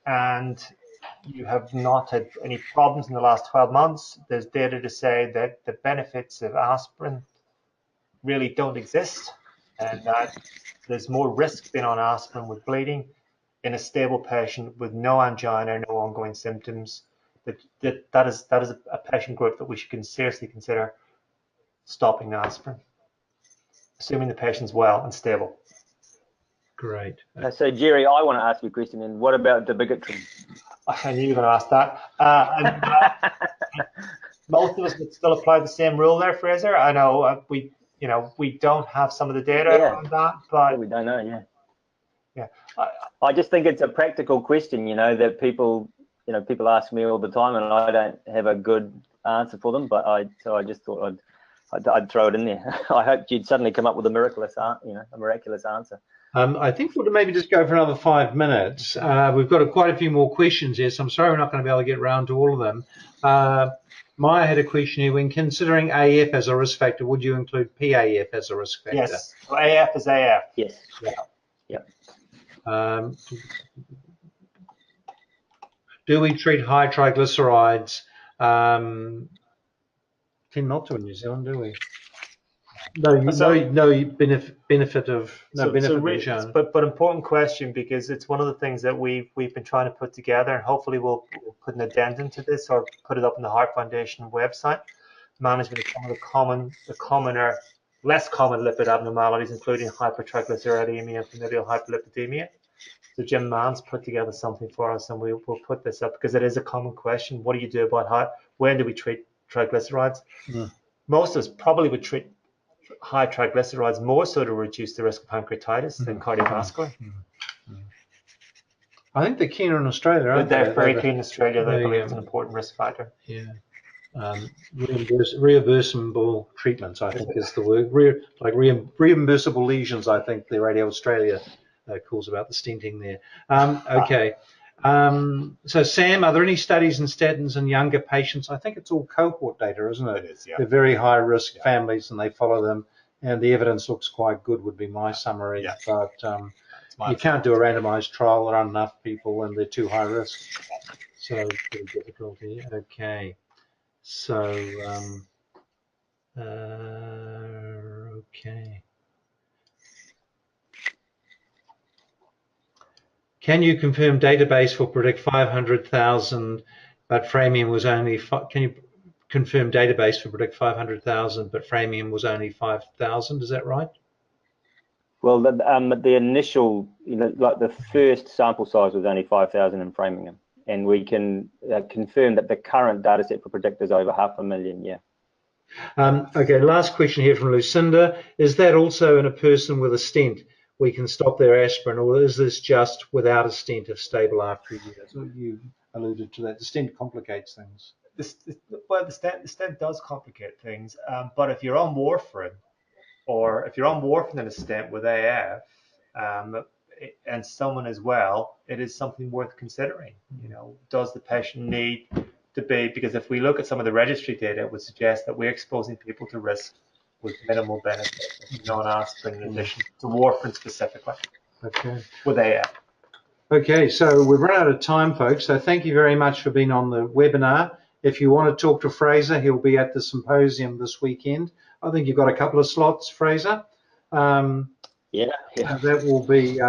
and you have not had any problems in the last 12 months, there's data to say that the benefits of aspirin really don't exist, and that there's more risk being on aspirin with bleeding in a stable patient with no angina, no ongoing symptoms. That is a patient group that we should seriously consider stopping aspirin, assuming the patient's well and stable. Great. So Gerry, I want to ask you a question. And what about the bigotry? I knew you were going to ask that. Most of us would still apply the same rule there, Fraser. I know we don't have some of the data on that, but we don't know. Yeah. I just think it's a practical question, that people ask me all the time, and I don't have a good answer for them. But so I just thought I'd throw it in there. I hoped you'd suddenly come up with a miraculous answer. I think we'll maybe just go for another 5 minutes. We've got quite a few more questions here, so I'm sorry we're not going to be able to get around to all of them. Maya had a question here. When considering AF as a risk factor, would you include PAF as a risk factor? Yes. So AF is AF. Yes. Do we treat high triglycerides? Tend not to in New Zealand, do we? No benefit being shown. But important question, because it's one of the things that we've been trying to put together, and hopefully we'll put an addendum to this or put it up on the Heart Foundation website. Management of some of the less common lipid abnormalities, including hypertriglyceridemia and familial hyperlipidemia. So Jim Mann's put together something for us, and we'll put this up because it is a common question. What do you do about when do we treat triglycerides? Most of us probably would treat high triglycerides more so to reduce the risk of pancreatitis than cardiovascular. I think they're keener in Australia, aren't they? They're very keen in Australia. They believe it's an important risk factor. Yeah. Reimbursable treatments, I think, is the word. Reimbursable lesions, I think the Radio Australia calls about the stenting there. Okay. So Sam, are there any studies in statins in younger patients? I think it's all cohort data, isn't it? It is, yeah. They're very high risk families, and they follow them, and the evidence looks quite good, would be my summary. Yeah. But you can't do a randomized trial. There aren't enough people, and they're too high risk. So it's pretty difficult here. Okay. So, okay. Can you confirm database for predict 500,000, but Framium was only? Can you confirm database for predict 500,000, but Framium was only 5,000? Is that right? Well, the initial, like the first sample size was only 5,000 in Framium, and we can confirm that the current data set for predict is over 500,000. Yeah. Okay. Last question here from Lucinda: is that also in a person with a stent? We can stop their aspirin, or is this just without a stent if stable after a year? So you alluded to that. The stent complicates things. The stent does complicate things, but if you're on warfarin, or if you're on warfarin and a stent with AF, and someone as well, it is something worth considering. Does the patient need to be? Because if we look at some of the registry data, it would suggest that we're exposing people to risk with minimal benefit, non-aspirin in addition to warfarin specifically. Okay. With AF. Okay, so we've run out of time, folks. So thank you very much for being on the webinar. If you want to talk to Fraser, he'll be at the symposium this weekend. I think you've got a couple of slots, Fraser. Yeah. That will be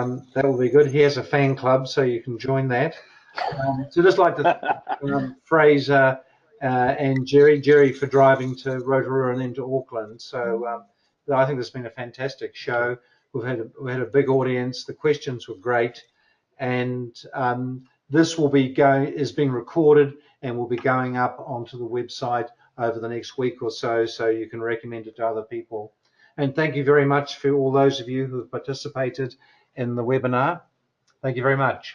good. He has a fan club, so you can join that. So just like to thank Fraser and Gerry for driving to Rotorua and then to Auckland. So I think this has been a fantastic show. We had a big audience. The questions were great, and this is being recorded and will be going up onto the website over the next week or so, so you can recommend it to other people. And thank you very much for all those of you who have participated in the webinar. Thank you very much.